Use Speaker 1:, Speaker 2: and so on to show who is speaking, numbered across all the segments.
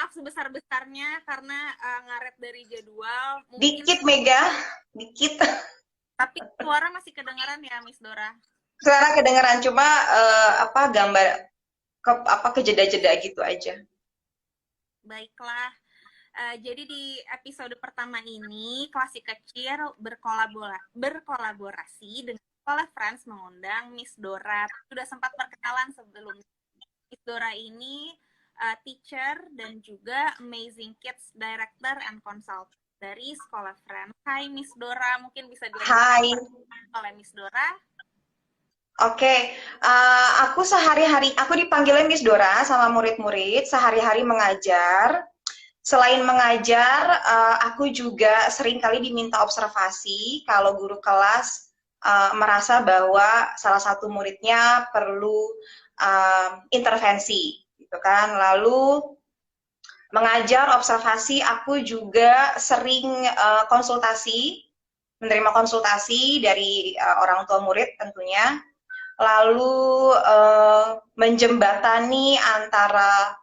Speaker 1: maaf sebesar-besarnya karena ngaret dari jadwal. Mungkin,
Speaker 2: dikit Mega, dikit.
Speaker 1: tapi suara masih kedengaran ya Miss Dora?
Speaker 2: Suara kedengeran, cuma gambar kejeda-jeda gitu aja.
Speaker 1: Baiklah. Jadi di episode pertama ini Klasik Kecil berkolaborasi dengan Sekolah Friends mengundang Miss Dora. Sudah sempat perkenalan sebelumnya. Miss Dora ini teacher dan juga Amazing Kids Director and Consultant dari Sekolah Friends. Hai Miss Dora, mungkin bisa
Speaker 2: Hai.
Speaker 1: oleh Miss Dora.
Speaker 2: Oke, aku dipanggilnya Miss Dora sama murid-murid, sehari-hari mengajar. Selain mengajar, aku juga sering kali diminta observasi kalau guru kelas merasa bahwa salah satu muridnya perlu intervensi, gitu kan. Lalu mengajar observasi, aku juga sering menerima konsultasi dari orang tua murid tentunya. Lalu menjembatani antara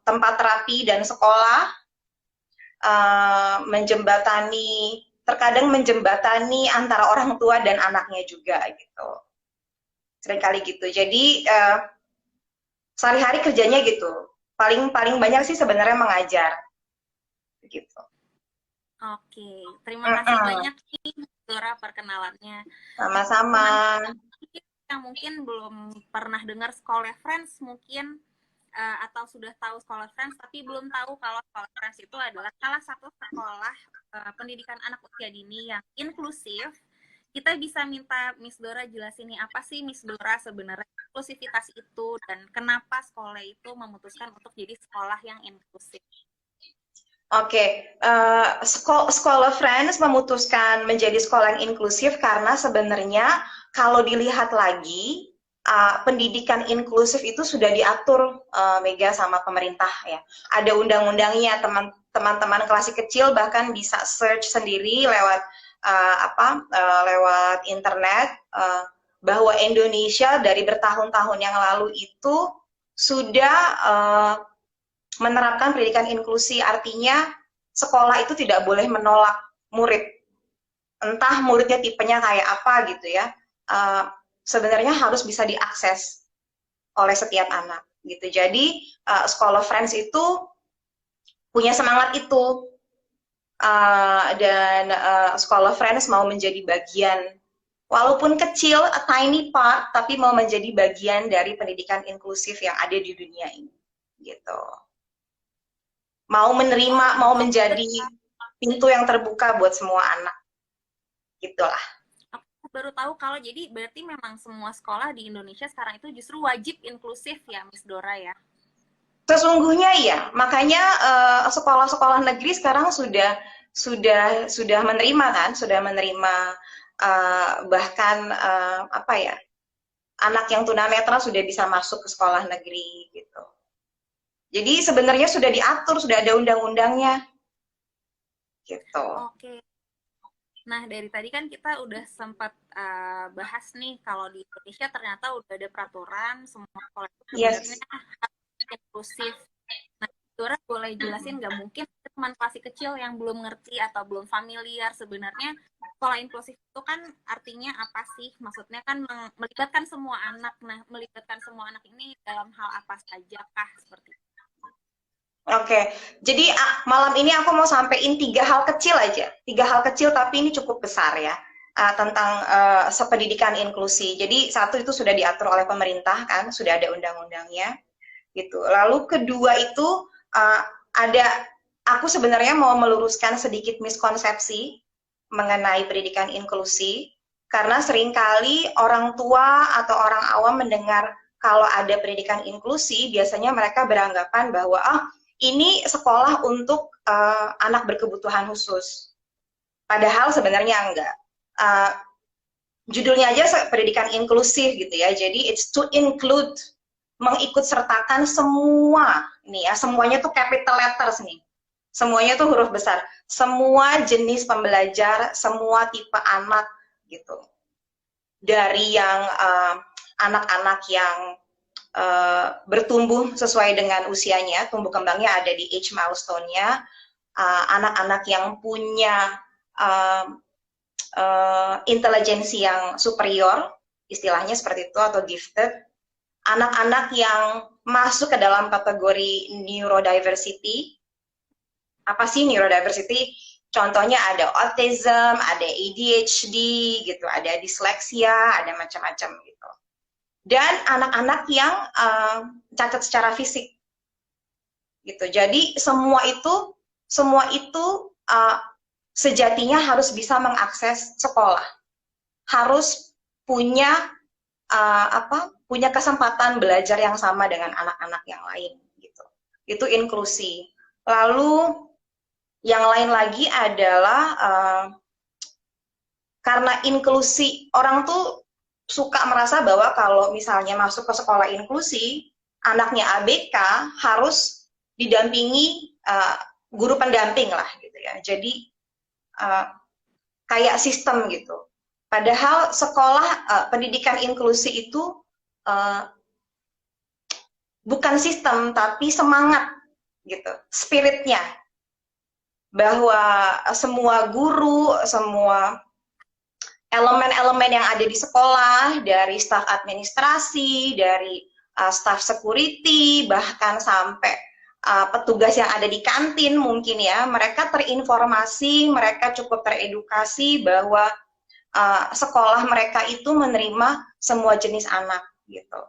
Speaker 2: tempat terapi dan sekolah, terkadang menjembatani antara orang tua dan anaknya juga gitu, seringkali gitu. Jadi sehari-hari kerjanya gitu, paling banyak sih sebenarnya mengajar gitu.
Speaker 1: Oke, terima kasih banyak nih Dora perkenalannya.
Speaker 2: Sama-sama.
Speaker 1: Yang mungkin belum pernah dengar Sekolah Friends mungkin atau sudah tahu Sekolah Friends tapi belum tahu kalau Sekolah Friends itu adalah salah satu sekolah pendidikan anak usia dini yang inklusif. Kita bisa minta Miss Dora jelasin nih apa sih Miss Dora sebenarnya inklusivitas itu dan kenapa sekolah itu memutuskan untuk jadi sekolah yang inklusif.
Speaker 2: Oke, Sekolah Friends memutuskan menjadi sekolah yang inklusif karena sebenarnya kalau dilihat lagi, pendidikan inklusif itu sudah diatur Mega sama pemerintah ya. Ada undang-undangnya, teman-teman kelas kecil bahkan bisa search sendiri lewat lewat internet bahwa Indonesia dari bertahun-tahun yang lalu itu sudah menerapkan pendidikan inklusi, artinya sekolah itu tidak boleh menolak murid, entah muridnya tipenya kayak apa gitu ya, sebenarnya harus bisa diakses oleh setiap anak gitu. Jadi Sekolah Friends itu punya semangat itu, dan Sekolah Friends mau menjadi bagian, walaupun kecil, a tiny part, tapi mau menjadi bagian dari pendidikan inklusif yang ada di dunia ini gitu. Mau menerima, mau menjadi pintu yang terbuka buat semua anak. Gitulah.
Speaker 1: Aku baru tahu kalau jadi berarti memang semua sekolah di Indonesia sekarang itu justru wajib inklusif ya Miss Dora ya?
Speaker 2: Sesungguhnya iya, makanya sekolah-sekolah negeri sekarang sudah menerima kan, sudah menerima bahkan anak yang tunanetra sudah bisa masuk ke sekolah negeri gitu. Jadi sebenarnya sudah diatur, sudah ada undang-undangnya, gitu.
Speaker 1: Oke. Nah dari tadi kan kita udah sempat bahas nih kalau di Indonesia ternyata udah ada peraturan semua sekolah itu sebenarnya harus inklusif. Nah Dora boleh jelasin nggak, mungkin teman kelas kecil yang belum ngerti atau belum familiar sebenarnya sekolah inklusif itu kan artinya apa sih? Maksudnya kan melibatkan semua anak. Nah melibatkan semua anak ini dalam hal apa saja kah seperti itu?
Speaker 2: Oke, jadi malam ini aku mau sampaikan 3 hal kecil aja. 3 hal kecil tapi ini cukup besar ya, tentang pendidikan inklusi. Jadi satu itu sudah diatur oleh pemerintah kan, sudah ada undang-undangnya gitu. Lalu kedua itu aku sebenarnya mau meluruskan sedikit miskonsepsi mengenai pendidikan inklusi, karena seringkali orang tua atau orang awam mendengar kalau ada pendidikan inklusi, biasanya mereka beranggapan bahwa ini sekolah untuk anak berkebutuhan khusus. Padahal sebenarnya enggak. Judulnya aja pendidikan inklusif gitu ya. Jadi it's to include, mengikut sertakan semua. Nih ya, semuanya tuh capital letters nih. Semuanya tuh huruf besar. Semua jenis pembelajar, semua tipe anak gitu. Dari yang anak-anak yang bertumbuh sesuai dengan usianya, tumbuh kembangnya ada di age milestone-nya, anak-anak yang punya intelijensi yang superior, istilahnya seperti itu, atau gifted, anak-anak yang masuk ke dalam kategori neurodiversity. Apa sih neurodiversity? Contohnya ada autism, ada ADHD gitu, ada disleksia, ada macam-macam gitu. Dan anak-anak yang cacat secara fisik gitu. Jadi semua itu sejatinya harus bisa mengakses sekolah, harus punya punya kesempatan belajar yang sama dengan anak-anak yang lain gitu. Itu inklusi. Lalu yang lain lagi adalah karena inklusi, orang tuh suka merasa bahwa kalau misalnya masuk ke sekolah inklusi, anaknya ABK harus didampingi guru pendamping lah gitu ya. Jadi kayak sistem gitu. Padahal sekolah pendidikan inklusi itu bukan sistem tapi semangat gitu, spiritnya, bahwa semua guru, semua elemen-elemen yang ada di sekolah, dari staf administrasi, dari staf security, bahkan sampai petugas yang ada di kantin mungkin ya, mereka terinformasi, mereka cukup teredukasi bahwa sekolah mereka itu menerima semua jenis anak gitu.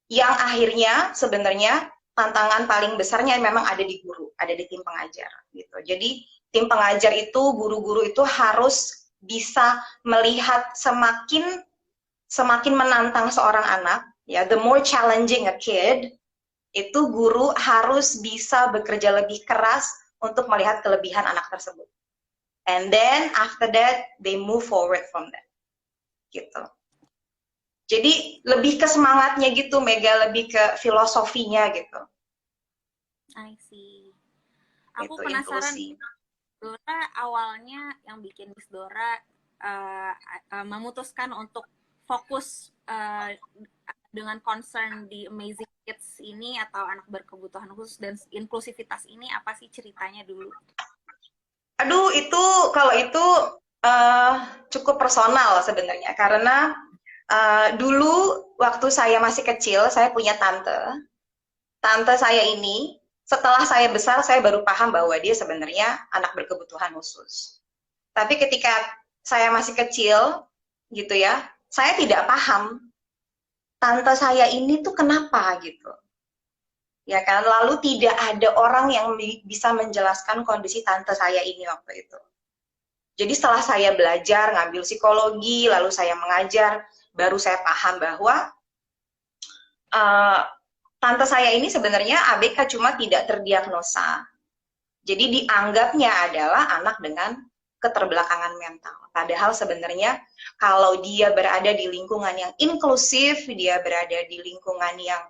Speaker 2: Yang akhirnya sebenarnya tantangan paling besarnya memang ada di guru, ada di tim pengajar gitu. Jadi tim pengajar itu, guru-guru itu harus bisa melihat semakin menantang seorang anak, ya, the more challenging a kid, itu guru harus bisa bekerja lebih keras untuk melihat kelebihan anak tersebut. And then after that they move forward from that. Gitu. Jadi lebih ke semangatnya gitu, Mega, lebih ke filosofinya gitu.
Speaker 1: I see. Aku
Speaker 2: Itu
Speaker 1: penasaran,
Speaker 2: inklusi.
Speaker 1: Dora awalnya yang bikin Miss Dora memutuskan untuk fokus dengan concern di Amazing Kids ini atau anak berkebutuhan khusus dan inklusivitas ini, apa sih ceritanya dulu?
Speaker 2: Aduh, kalau itu cukup personal sebenarnya, karena dulu waktu saya masih kecil, saya punya tante. Tante saya ini, setelah saya besar, saya baru paham bahwa dia sebenarnya anak berkebutuhan khusus. Tapi ketika saya masih kecil, gitu ya, saya tidak paham tante saya ini tuh kenapa gitu. Ya kan, lalu tidak ada orang yang bisa menjelaskan kondisi tante saya ini waktu itu. Jadi setelah saya belajar, ngambil psikologi, lalu saya mengajar, baru saya paham bahwa tante saya ini sebenarnya ABK, cuma tidak terdiagnosa. Jadi dianggapnya adalah anak dengan keterbelakangan mental. Padahal sebenarnya kalau dia berada di lingkungan yang inklusif, dia berada di lingkungan yang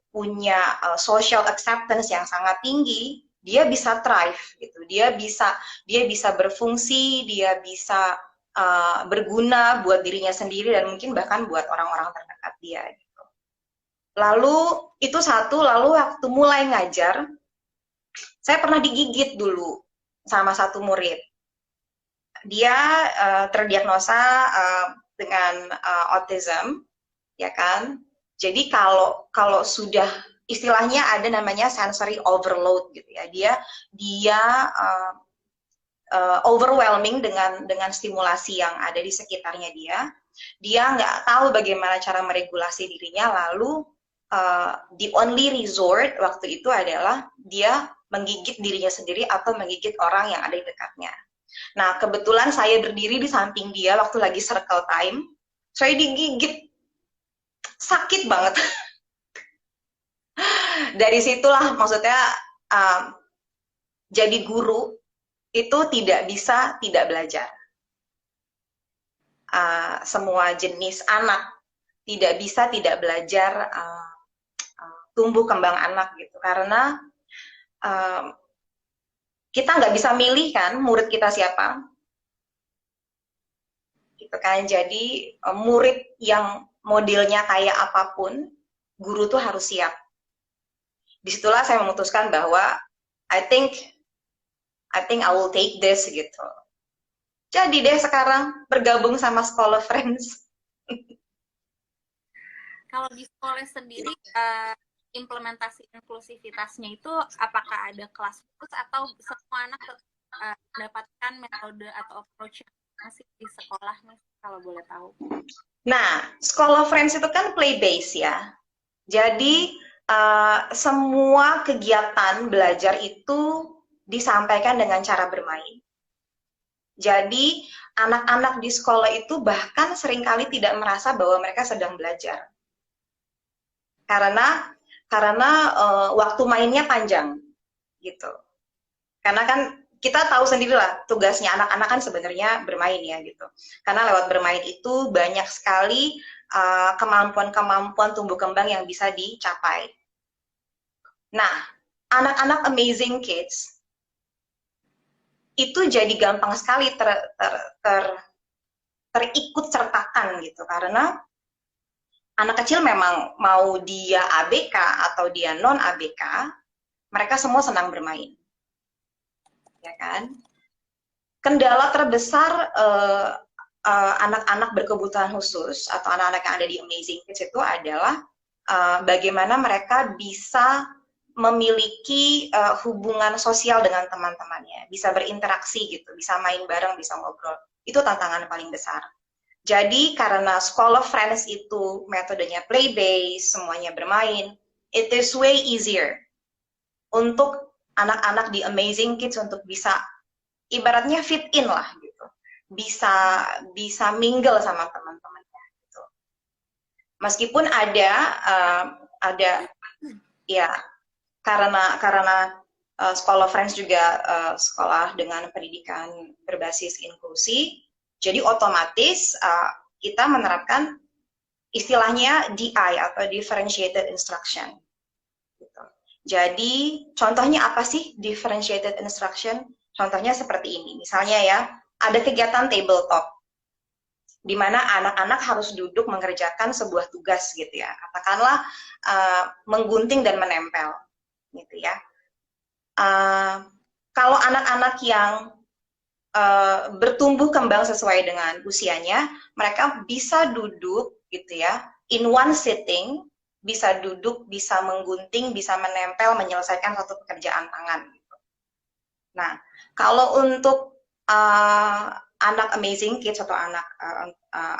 Speaker 2: punya social acceptance yang sangat tinggi, dia bisa thrive gitu. Dia bisa berfungsi, dia bisa berguna buat dirinya sendiri dan mungkin bahkan buat orang-orang terdekat dia gitu. Lalu itu satu, lalu waktu mulai ngajar, saya pernah digigit dulu sama satu murid. Dia terdiagnosa dengan autism, ya kan? Jadi kalau sudah istilahnya ada namanya sensory overload gitu ya. Dia overwhelming dengan stimulasi yang ada di sekitarnya dia. Dia nggak tahu bagaimana cara meregulasi dirinya, lalu the only resort waktu itu adalah dia menggigit dirinya sendiri atau menggigit orang yang ada di dekatnya. Nah, kebetulan saya berdiri di samping dia waktu lagi circle time, saya digigit. Sakit banget. Dari situlah maksudnya jadi guru itu tidak bisa tidak belajar. Semua jenis anak tidak bisa tidak belajar tumbuh kembang anak gitu, karena kita nggak bisa milih kan murid kita siapa. gitu kan. Jadi murid yang modelnya kayak apapun, guru tuh harus siap. Disitulah saya memutuskan bahwa I think I will take this gitu. Jadi deh sekarang bergabung sama School of Friends.
Speaker 1: Kalau di sekolah sendiri, implementasi inklusivitasnya itu apakah ada kelas khusus atau semua anak mendapatkan metode atau approach masih di sekolah nih, kalau boleh tahu?
Speaker 2: Nah, School of Friends itu kan play base ya. Jadi semua kegiatan belajar itu disampaikan dengan cara bermain. Jadi anak-anak di sekolah itu bahkan seringkali tidak merasa bahwa mereka sedang belajar. Karena waktu mainnya panjang gitu. Karena kan kita tahu sendirilah tugasnya anak-anak kan sebenarnya bermain ya gitu. Karena lewat bermain itu banyak sekali kemampuan-kemampuan tumbuh kembang yang bisa dicapai. Nah, anak-anak amazing kids itu jadi gampang sekali terikut sertakan gitu, karena anak kecil memang mau dia ABK atau dia non ABK, mereka semua senang bermain, ya kan? Kendala terbesar anak-anak berkebutuhan khusus atau anak-anak yang ada di Amazing Kids itu adalah bagaimana mereka bisa memiliki hubungan sosial dengan teman-temannya, bisa berinteraksi gitu, bisa main bareng, bisa ngobrol. Itu tantangan paling besar. Jadi karena School of Friends itu metodenya play based, semuanya bermain, it is way easier untuk anak-anak di Amazing Kids untuk bisa ibaratnya fit in lah gitu, bisa mingle sama teman-temannya gitu. Meskipun ada ya karena School of Friends juga sekolah dengan pendidikan berbasis inklusi. Jadi otomatis kita menerapkan istilahnya DI atau differentiated instruction. Gitu. Jadi contohnya apa sih differentiated instruction? Contohnya seperti ini. Misalnya ya, ada kegiatan tabletop di mana anak-anak harus duduk mengerjakan sebuah tugas gitu ya. Katakanlah menggunting dan menempel gitu ya. Kalau anak-anak yang bertumbuh kembang sesuai dengan usianya, mereka bisa duduk gitu ya, in one sitting, bisa duduk, bisa menggunting, bisa menempel, menyelesaikan satu pekerjaan tangan. Gitu. Nah, kalau untuk anak Amazing Kids atau anak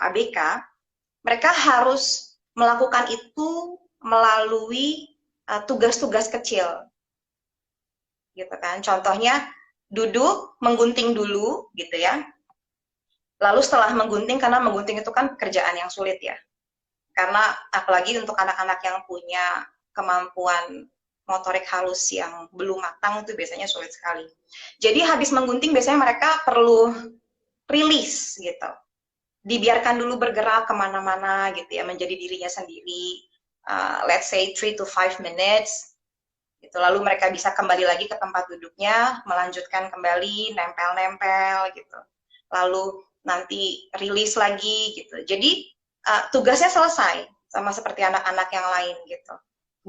Speaker 2: ABK, mereka harus melakukan itu melalui tugas-tugas kecil, gitu kan? Contohnya duduk, menggunting dulu, gitu ya. Lalu setelah menggunting, karena menggunting itu kan pekerjaan yang sulit ya. Karena apalagi untuk anak-anak yang punya kemampuan motorik halus yang belum matang itu biasanya sulit sekali. Jadi habis menggunting biasanya mereka perlu rilis gitu. Dibiarkan dulu bergerak kemana-mana gitu ya, menjadi dirinya sendiri. Let's say 3 to 5 minutes. Gitu. Lalu mereka bisa kembali lagi ke tempat duduknya, melanjutkan kembali, nempel-nempel gitu. Lalu nanti rilis lagi gitu. Jadi tugasnya selesai, sama seperti anak-anak yang lain gitu.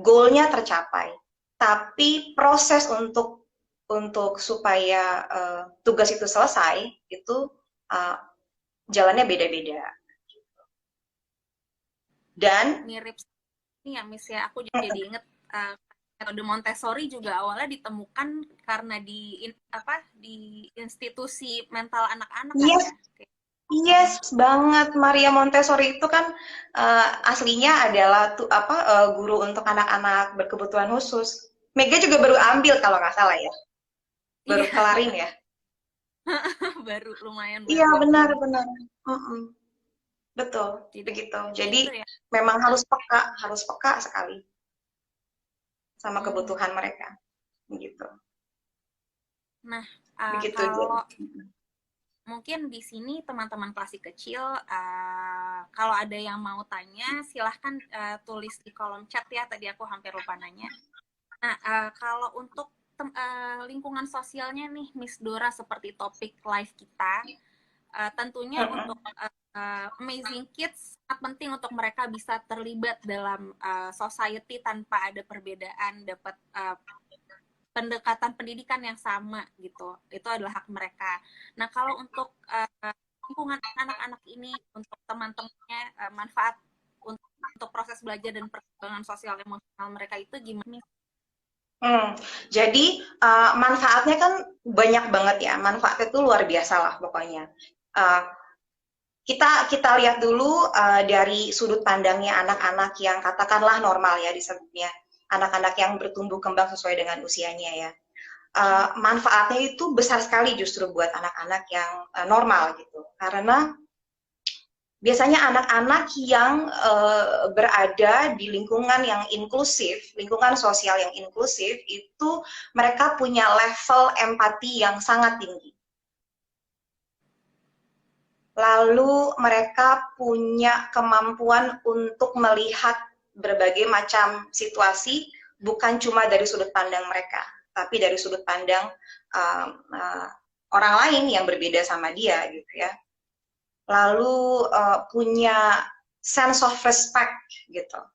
Speaker 2: Goalnya tercapai. Tapi proses untuk supaya tugas itu selesai, itu jalannya beda-beda. Dan
Speaker 1: mirip nih ya Miss ya, aku jadi inget metode Montessori juga awalnya ditemukan karena di institusi mental anak-anak
Speaker 2: yes,
Speaker 1: kan ya.
Speaker 2: Yes, banget. Maria Montessori itu kan aslinya adalah guru untuk anak-anak berkebutuhan khusus. Mega juga baru ambil kalau nggak salah ya. Baru kelarin ya.
Speaker 1: Baru lumayan
Speaker 2: Iya,
Speaker 1: baru.
Speaker 2: benar. Betul, begitu. Jadi ya, memang harus peka sekali sama kebutuhan mereka. Begitu.
Speaker 1: Nah,
Speaker 2: begitu
Speaker 1: kalau mungkin di sini teman-teman klasik kecil, kalau ada yang mau tanya, silahkan tulis di kolom chat ya. Tadi aku hampir lupa nanya. Nah, kalau untuk lingkungan sosialnya nih, Miss Dora, seperti topik live kita, tentunya untuk amazing kids sangat penting untuk mereka bisa terlibat dalam society tanpa ada perbedaan, dapat pendekatan pendidikan yang sama gitu. Itu adalah hak mereka. Nah, kalau untuk lingkungan anak-anak ini, untuk teman-temannya, manfaat untuk proses belajar dan perkembangan sosial emosional mereka itu gimana?
Speaker 2: Jadi manfaatnya kan banyak banget ya. Manfaatnya itu luar biasa lah pokoknya. Kita lihat dulu dari sudut pandangnya anak-anak yang katakanlah normal ya disebutnya, anak-anak yang bertumbuh kembang sesuai dengan usianya ya. Manfaatnya itu besar sekali justru buat anak-anak yang normal gitu, karena biasanya anak-anak yang berada di lingkungan yang inklusif, lingkungan sosial yang inklusif, itu mereka punya level empati yang sangat tinggi. Lalu mereka punya kemampuan untuk melihat berbagai macam situasi, bukan cuma dari sudut pandang mereka, tapi dari sudut pandang orang lain yang berbeda sama dia gitu ya. Lalu punya sense of respect gitu.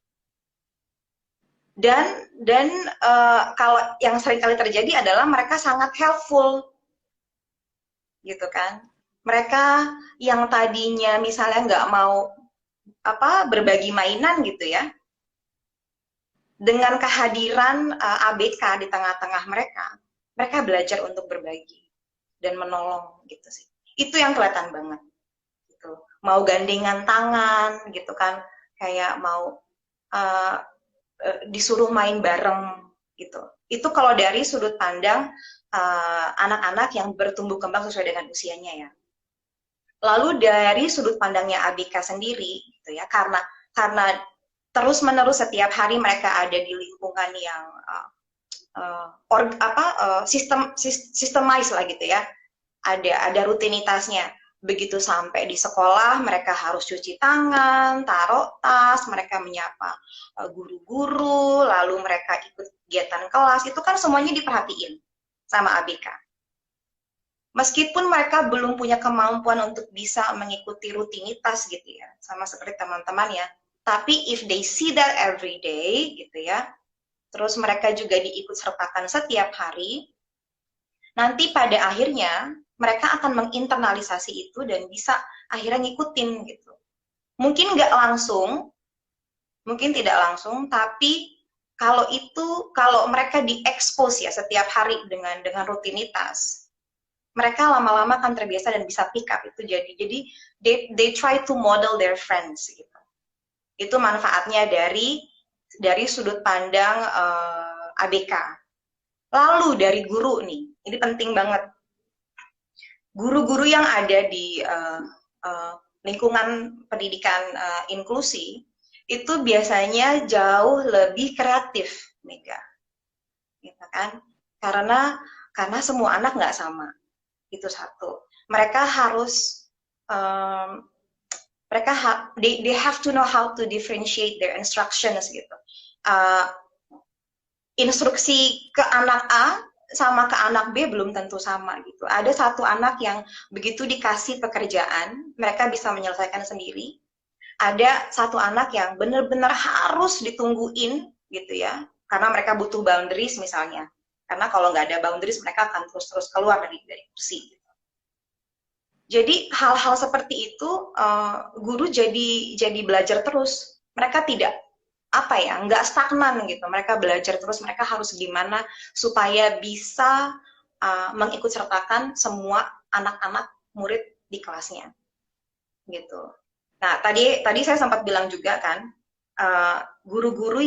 Speaker 2: Dan kalau yang sering kali terjadi adalah mereka sangat helpful gitu kan. Mereka yang tadinya misalnya nggak mau berbagi mainan gitu ya, dengan kehadiran ABK di tengah-tengah mereka, mereka belajar untuk berbagi dan menolong gitu sih. Itu yang kelihatan banget. Gitu. Mau gandengan tangan gitu kan, kayak mau disuruh main bareng gitu. Itu kalau dari sudut pandang anak-anak yang bertumbuh kembang sesuai dengan usianya ya. Lalu dari sudut pandangnya ABK sendiri gitu ya, karena terus-menerus setiap hari mereka ada di lingkungan yang sistemize lah gitu ya. Ada rutinitasnya. Begitu sampai di sekolah, mereka harus cuci tangan, taruh tas, mereka menyapa guru-guru, lalu mereka ikut kegiatan kelas, itu kan semuanya diperhatiin sama ABK. Meskipun mereka belum punya kemampuan untuk bisa mengikuti rutinitas gitu ya, sama seperti teman-teman ya, tapi if they see that every day gitu ya, terus mereka juga diikut sertakan setiap hari, nanti pada akhirnya mereka akan menginternalisasi itu dan bisa akhirnya ngikutin gitu. Mungkin nggak langsung, mungkin tidak langsung, tapi kalau mereka diekspos ya setiap hari dengan rutinitas, mereka lama-lama akan terbiasa dan bisa pick up itu. Jadi they try to model their friends gitu. Itu manfaatnya dari sudut pandang ABK. Lalu dari guru nih, ini penting banget. Guru-guru yang ada di lingkungan pendidikan inklusi itu biasanya jauh lebih kreatif, Mega, gitu kan? Karena semua anak nggak sama. Itu satu. Mereka harus they have to know how to differentiate their instructions gitu. Instruksi ke anak A sama ke anak B belum tentu sama gitu. Ada satu anak yang begitu dikasih pekerjaan, mereka bisa menyelesaikan sendiri. Ada satu anak yang benar-benar harus ditungguin gitu ya, karena mereka butuh boundaries misalnya. Karena kalau nggak ada boundaries, mereka akan terus-terus keluar dari kursi. Jadi hal-hal seperti itu guru jadi belajar terus. Mereka tidak nggak stagnan gitu. Mereka belajar terus. Mereka harus gimana supaya bisa mengikut sertakan semua anak-anak murid di kelasnya, gitu. Nah tadi saya sempat bilang juga kan, guru-guru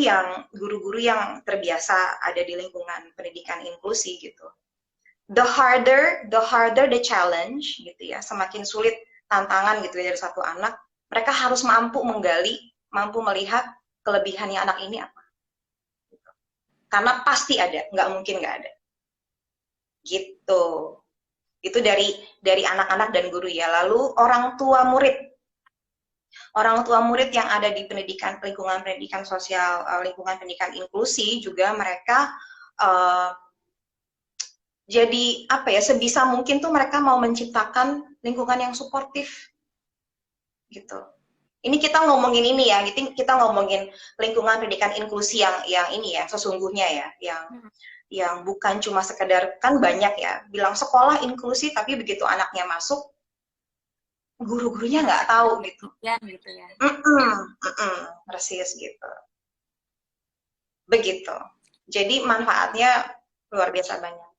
Speaker 2: yang terbiasa ada di lingkungan pendidikan inklusi gitu. The harder the challenge gitu ya, semakin sulit tantangan gitu ya dari satu anak, mereka harus mampu menggali, mampu melihat kelebihannya anak ini apa. Gitu. Karena pasti ada, nggak mungkin nggak ada. Gitu. Itu dari anak-anak dan guru ya. Lalu orang tua murid yang ada di lingkungan pendidikan sosial, lingkungan pendidikan inklusi juga mereka jadi sebisa mungkin tuh mereka mau menciptakan lingkungan yang suportif gitu. Ini kita ngomongin ini ya, kita ngomongin lingkungan pendidikan inklusi yang ini ya, sesungguhnya ya, yang bukan cuma sekedar, kan banyak ya bilang sekolah inklusi, tapi begitu anaknya masuk, guru-gurunya nggak tahu gitu.
Speaker 1: Gitu ya.
Speaker 2: Persis gitu. Begitu. Jadi manfaatnya luar biasa banyak.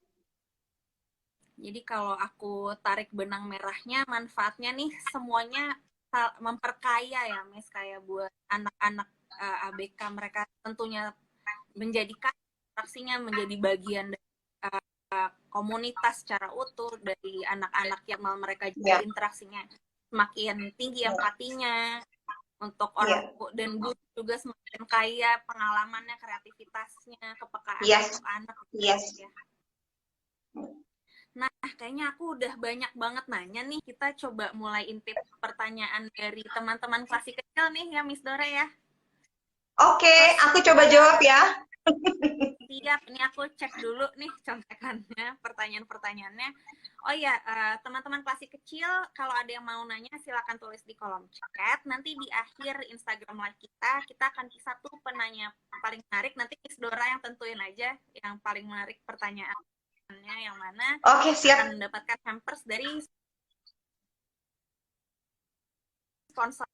Speaker 1: Jadi kalau aku tarik benang merahnya, manfaatnya nih semuanya memperkaya ya, Miss, kayak buat anak-anak ABK mereka tentunya menjadikan aksinya menjadi bagian dari komunitas secara utuh, dari anak-anak yang mereka juga interaksinya semakin tinggi empatinya untuk orang dan guru juga semakin kaya pengalamannya, kreativitasnya, kepekaan untuk anak. Ya. Nah, kayaknya aku udah banyak banget nanya nih. Kita coba mulai intip pertanyaan dari teman-teman kelas kecil nih ya, Miss Dora ya.
Speaker 2: Oke, aku coba jawab ya.
Speaker 1: Siap, ini aku cek dulu nih contekannya, pertanyaan-pertanyaannya. Oh ya, teman-teman kelas kecil, kalau ada yang mau nanya silakan tulis di kolom chat. Nanti di akhir Instagram live kita akan pisah tuh penanya paling menarik. Nanti Miss Dora yang tentuin aja yang paling menarik pertanyaan yang mana.
Speaker 2: Oke, siap.
Speaker 1: Akan mendapatkan hampers dari sponsor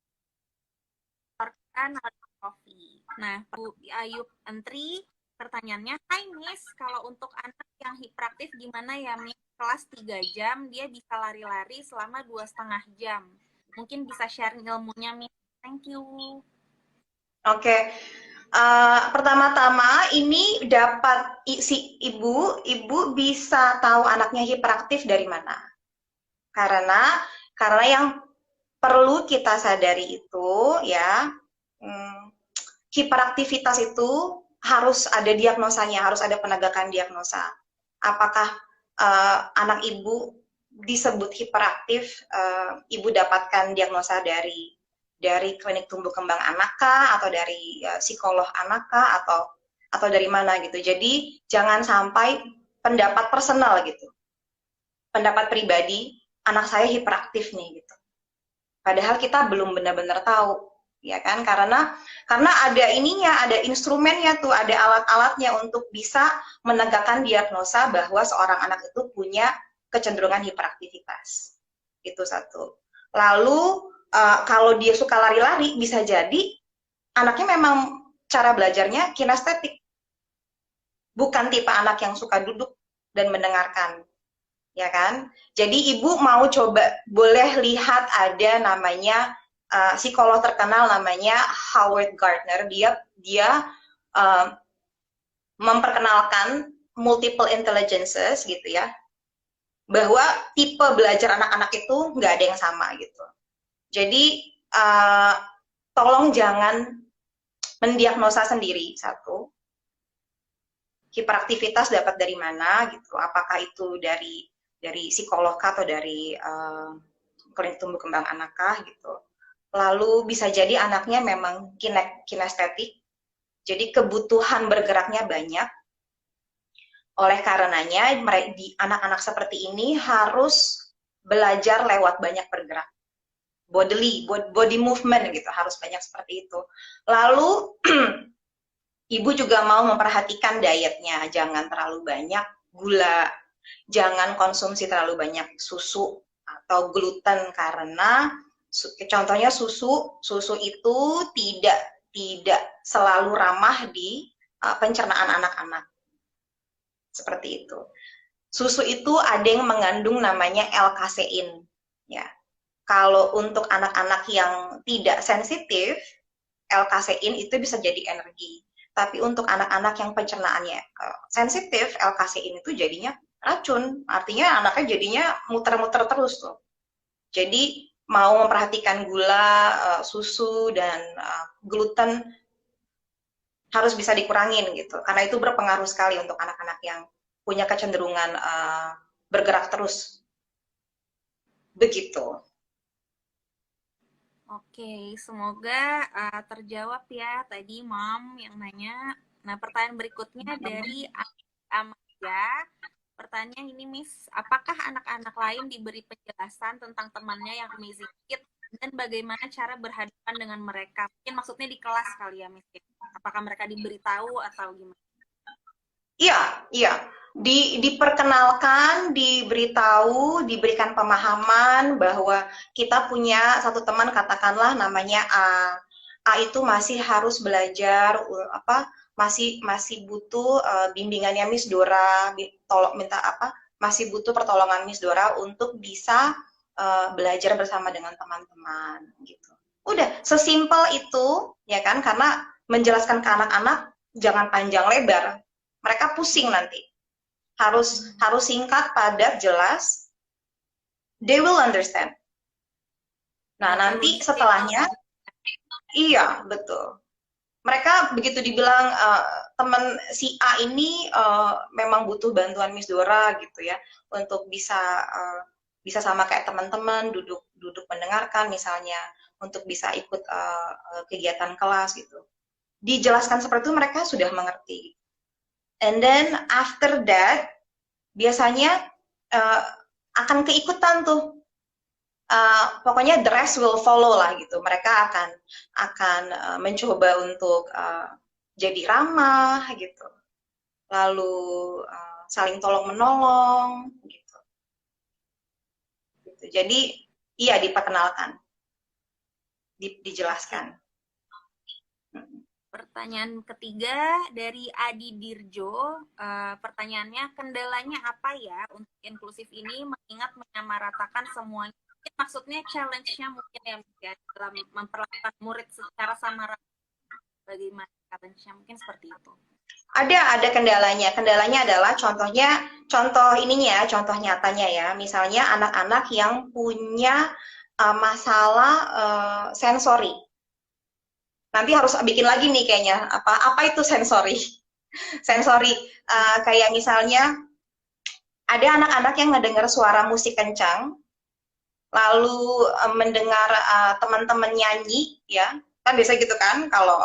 Speaker 1: Coffee. Nah, Bu Ayub Entri, pertanyaannya, Hai Miss, kalau untuk anak yang hiperaktif gimana ya Miss? Kelas 3 jam, dia bisa lari-lari selama 2,5 jam. Mungkin bisa share ilmunya Miss. Thank you.
Speaker 2: Oke. Pertama-tama ini dapat si ibu bisa tahu anaknya hiperaktif dari mana? Karena yang perlu kita sadari itu ya, hiperaktivitas itu harus ada diagnosanya, harus ada penegakan diagnosa. Apakah anak ibu disebut hiperaktif, ibu dapatkan diagnosa dari klinik tumbuh kembang anak kah, atau dari psikolog anak kah, atau dari mana gitu. Jadi jangan sampai pendapat personal gitu, pendapat pribadi, anak saya hiperaktif nih gitu. Padahal kita belum benar-benar tahu, ya kan? Karena ada ininya, ada instrumennya tuh, ada alat-alatnya untuk bisa menegakkan diagnosa bahwa seorang anak itu punya kecenderungan hiperaktivitas. Itu satu. Lalu kalau dia suka lari-lari, bisa jadi anaknya memang cara belajarnya kinestetik. Bukan tipe anak yang suka duduk dan mendengarkan. Ya kan? Jadi ibu mau coba, boleh lihat ada namanya psikolog terkenal namanya Howard Gardner. Dia memperkenalkan multiple intelligences gitu ya, bahwa tipe belajar anak-anak itu nggak ada yang sama gitu. Jadi tolong jangan mendiagnosa sendiri. Satu, hiperaktivitas dapat dari mana gitu? Apakah itu dari psikolog atau dari klinik tumbuh kembang anak kah gitu? Lalu bisa jadi anaknya memang kinestetik, jadi kebutuhan bergeraknya banyak. Oleh karenanya anak-anak seperti ini harus belajar lewat banyak bergerak. Body movement gitu, harus banyak seperti itu. Lalu ibu juga mau memperhatikan dietnya, jangan terlalu banyak gula, jangan konsumsi terlalu banyak susu atau gluten, karena contohnya susu itu tidak selalu ramah di pencernaan anak-anak. Seperti itu. Susu itu ada yang mengandung namanya L-kasein. Ya. Kalau untuk anak-anak yang tidak sensitif, L-kasein itu bisa jadi energi. Tapi untuk anak-anak yang pencernaannya sensitif, L-kasein itu jadinya racun. Artinya anaknya jadinya muter-muter terus tuh. Jadi mau memperhatikan gula, susu, dan gluten harus bisa dikurangin gitu. Karena itu berpengaruh sekali untuk anak-anak yang punya kecenderungan bergerak terus. Begitu.
Speaker 1: Oke, semoga terjawab ya tadi Mom yang nanya. Nah, pertanyaan berikutnya dari Amalia. Pertanyaan ini Miss, apakah anak-anak lain diberi penjelasan tentang temannya yang amazing kid dan bagaimana cara berhadapan dengan mereka? Mungkin maksudnya di kelas kali ya, Miss. Apakah mereka diberitahu atau gimana?
Speaker 2: Iya, iya. Diperkenalkan, diberitahu, diberikan pemahaman bahwa kita punya satu teman katakanlah namanya A. A itu masih harus belajar masih masih butuh bimbingannya Miss Dora, tolong minta apa? Masih butuh pertolongan Miss Dora untuk bisa belajar bersama dengan teman-teman gitu. Udah, sesimpel itu ya kan karena menjelaskan ke anak-anak jangan panjang lebar. Mereka pusing nanti. Harus singkat, padat, jelas. They will understand. Nah, nanti setelahnya, iya, betul. Mereka begitu dibilang teman si A ini memang butuh bantuan Miss Dora gitu ya, untuk bisa sama kayak teman-teman duduk duduk mendengarkan misalnya, untuk bisa ikut kegiatan kelas gitu. Dijelaskan seperti itu mereka sudah mengerti. And then after that, biasanya akan keikutan tuh. Pokoknya the rest will follow lah gitu. Mereka akan mencoba untuk jadi ramah gitu. Lalu saling tolong menolong gitu. Jadi iya diperkenalkan, dijelaskan.
Speaker 1: Pertanyaan ketiga dari Adi Dirjo, pertanyaannya kendalanya apa ya untuk inklusif ini mengingat menyamaratakan semuanya? Maksudnya challenge-nya mungkin ya dalam memperlakukan murid secara sama rata. Bagaimana challenge-nya mungkin seperti itu?
Speaker 2: Ada kendalanya. Kendalanya adalah contoh ininya, contoh nyatanya ya. Misalnya anak-anak yang punya masalah sensori. Nanti harus bikin lagi nih kayaknya apa itu sensori. Sensori kayak misalnya ada anak-anak yang ngedengar suara musik kencang, lalu mendengar teman-teman nyanyi ya, kan biasa gitu kan kalau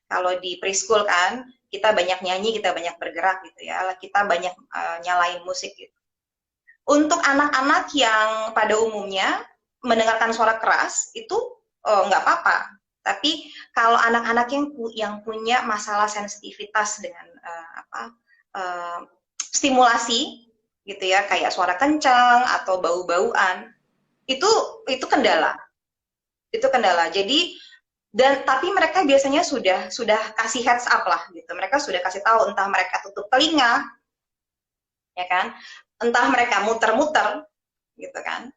Speaker 2: kalau di preschool kan kita banyak nyanyi, kita banyak bergerak gitu ya, kita banyak nyalain musik gitu. Untuk anak-anak yang pada umumnya mendengarkan suara keras itu nggak apa-apa. Tapi kalau anak-anak yang punya masalah sensitivitas dengan stimulasi gitu ya, kayak suara kencang atau bau-bauan, itu kendala. Itu kendala. Jadi tapi mereka biasanya sudah kasih heads up lah gitu. Mereka sudah kasih tahu, entah mereka tutup telinga, ya kan? Entah mereka muter-muter gitu kan.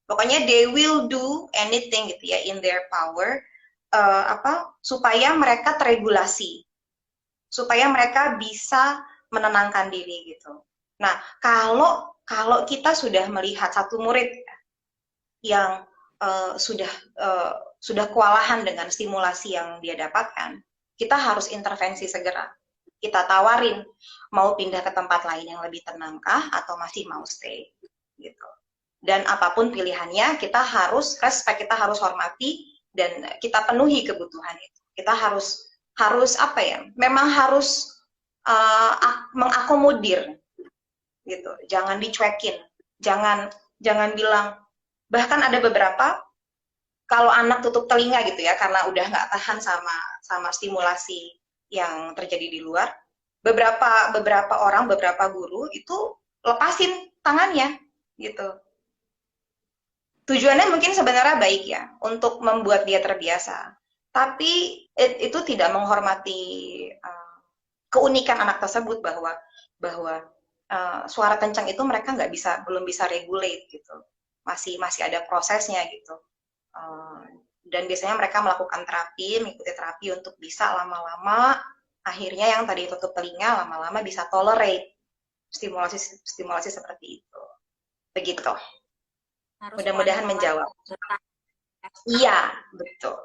Speaker 2: Pokoknya they will do anything gitu ya in their power supaya mereka teregulasi, supaya mereka bisa menenangkan diri gitu. Nah, kalau kita sudah melihat satu murid yang sudah kewalahan dengan stimulasi yang dia dapatkan, kita harus intervensi segera. Kita tawarin mau pindah ke tempat lain yang lebih tenangkah atau masih mau stay gitu. Dan apapun pilihannya, kita harus respect, kita harus hormati dan kita penuhi kebutuhan itu. Kita harus apa ya? Memang harus mengakomodir gitu. Jangan dicuekin. Jangan bilang, bahkan ada beberapa kalau anak tutup telinga gitu ya karena udah nggak tahan sama stimulasi yang terjadi di luar, beberapa orang, beberapa guru itu lepasin tangannya gitu. Tujuannya mungkin sebenarnya baik ya untuk membuat dia terbiasa, tapi itu tidak menghormati keunikan anak tersebut bahwa suara kencang itu mereka belum bisa regulate gitu, masih ada prosesnya gitu. Dan biasanya mereka melakukan terapi, mengikuti terapi untuk bisa lama-lama akhirnya yang tadi tutup telinga lama-lama bisa tolerate stimulasi seperti itu. Begitu. Mudah-mudahan menjawab. Iya, betul.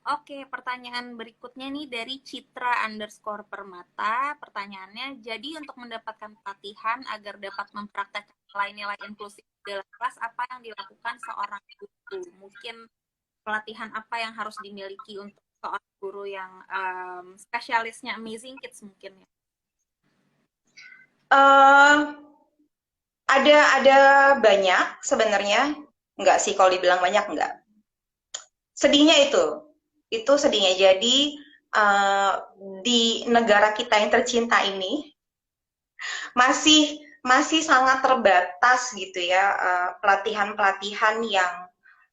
Speaker 1: Oke, pertanyaan berikutnya nih dari Citra_permata. Pertanyaannya, jadi untuk mendapatkan pelatihan agar dapat mempraktekkan nilai-nilai inklusif dalam kelas, apa yang dilakukan seorang guru? Mungkin pelatihan apa yang harus dimiliki untuk seorang guru yang spesialisnya Amazing Kids mungkin ya?
Speaker 2: Ada banyak sebenarnya, enggak sih kalau dibilang banyak enggak. Sedihnya itu sedihnya. Jadi di negara kita yang tercinta ini masih masih sangat terbatas gitu ya pelatihan-pelatihan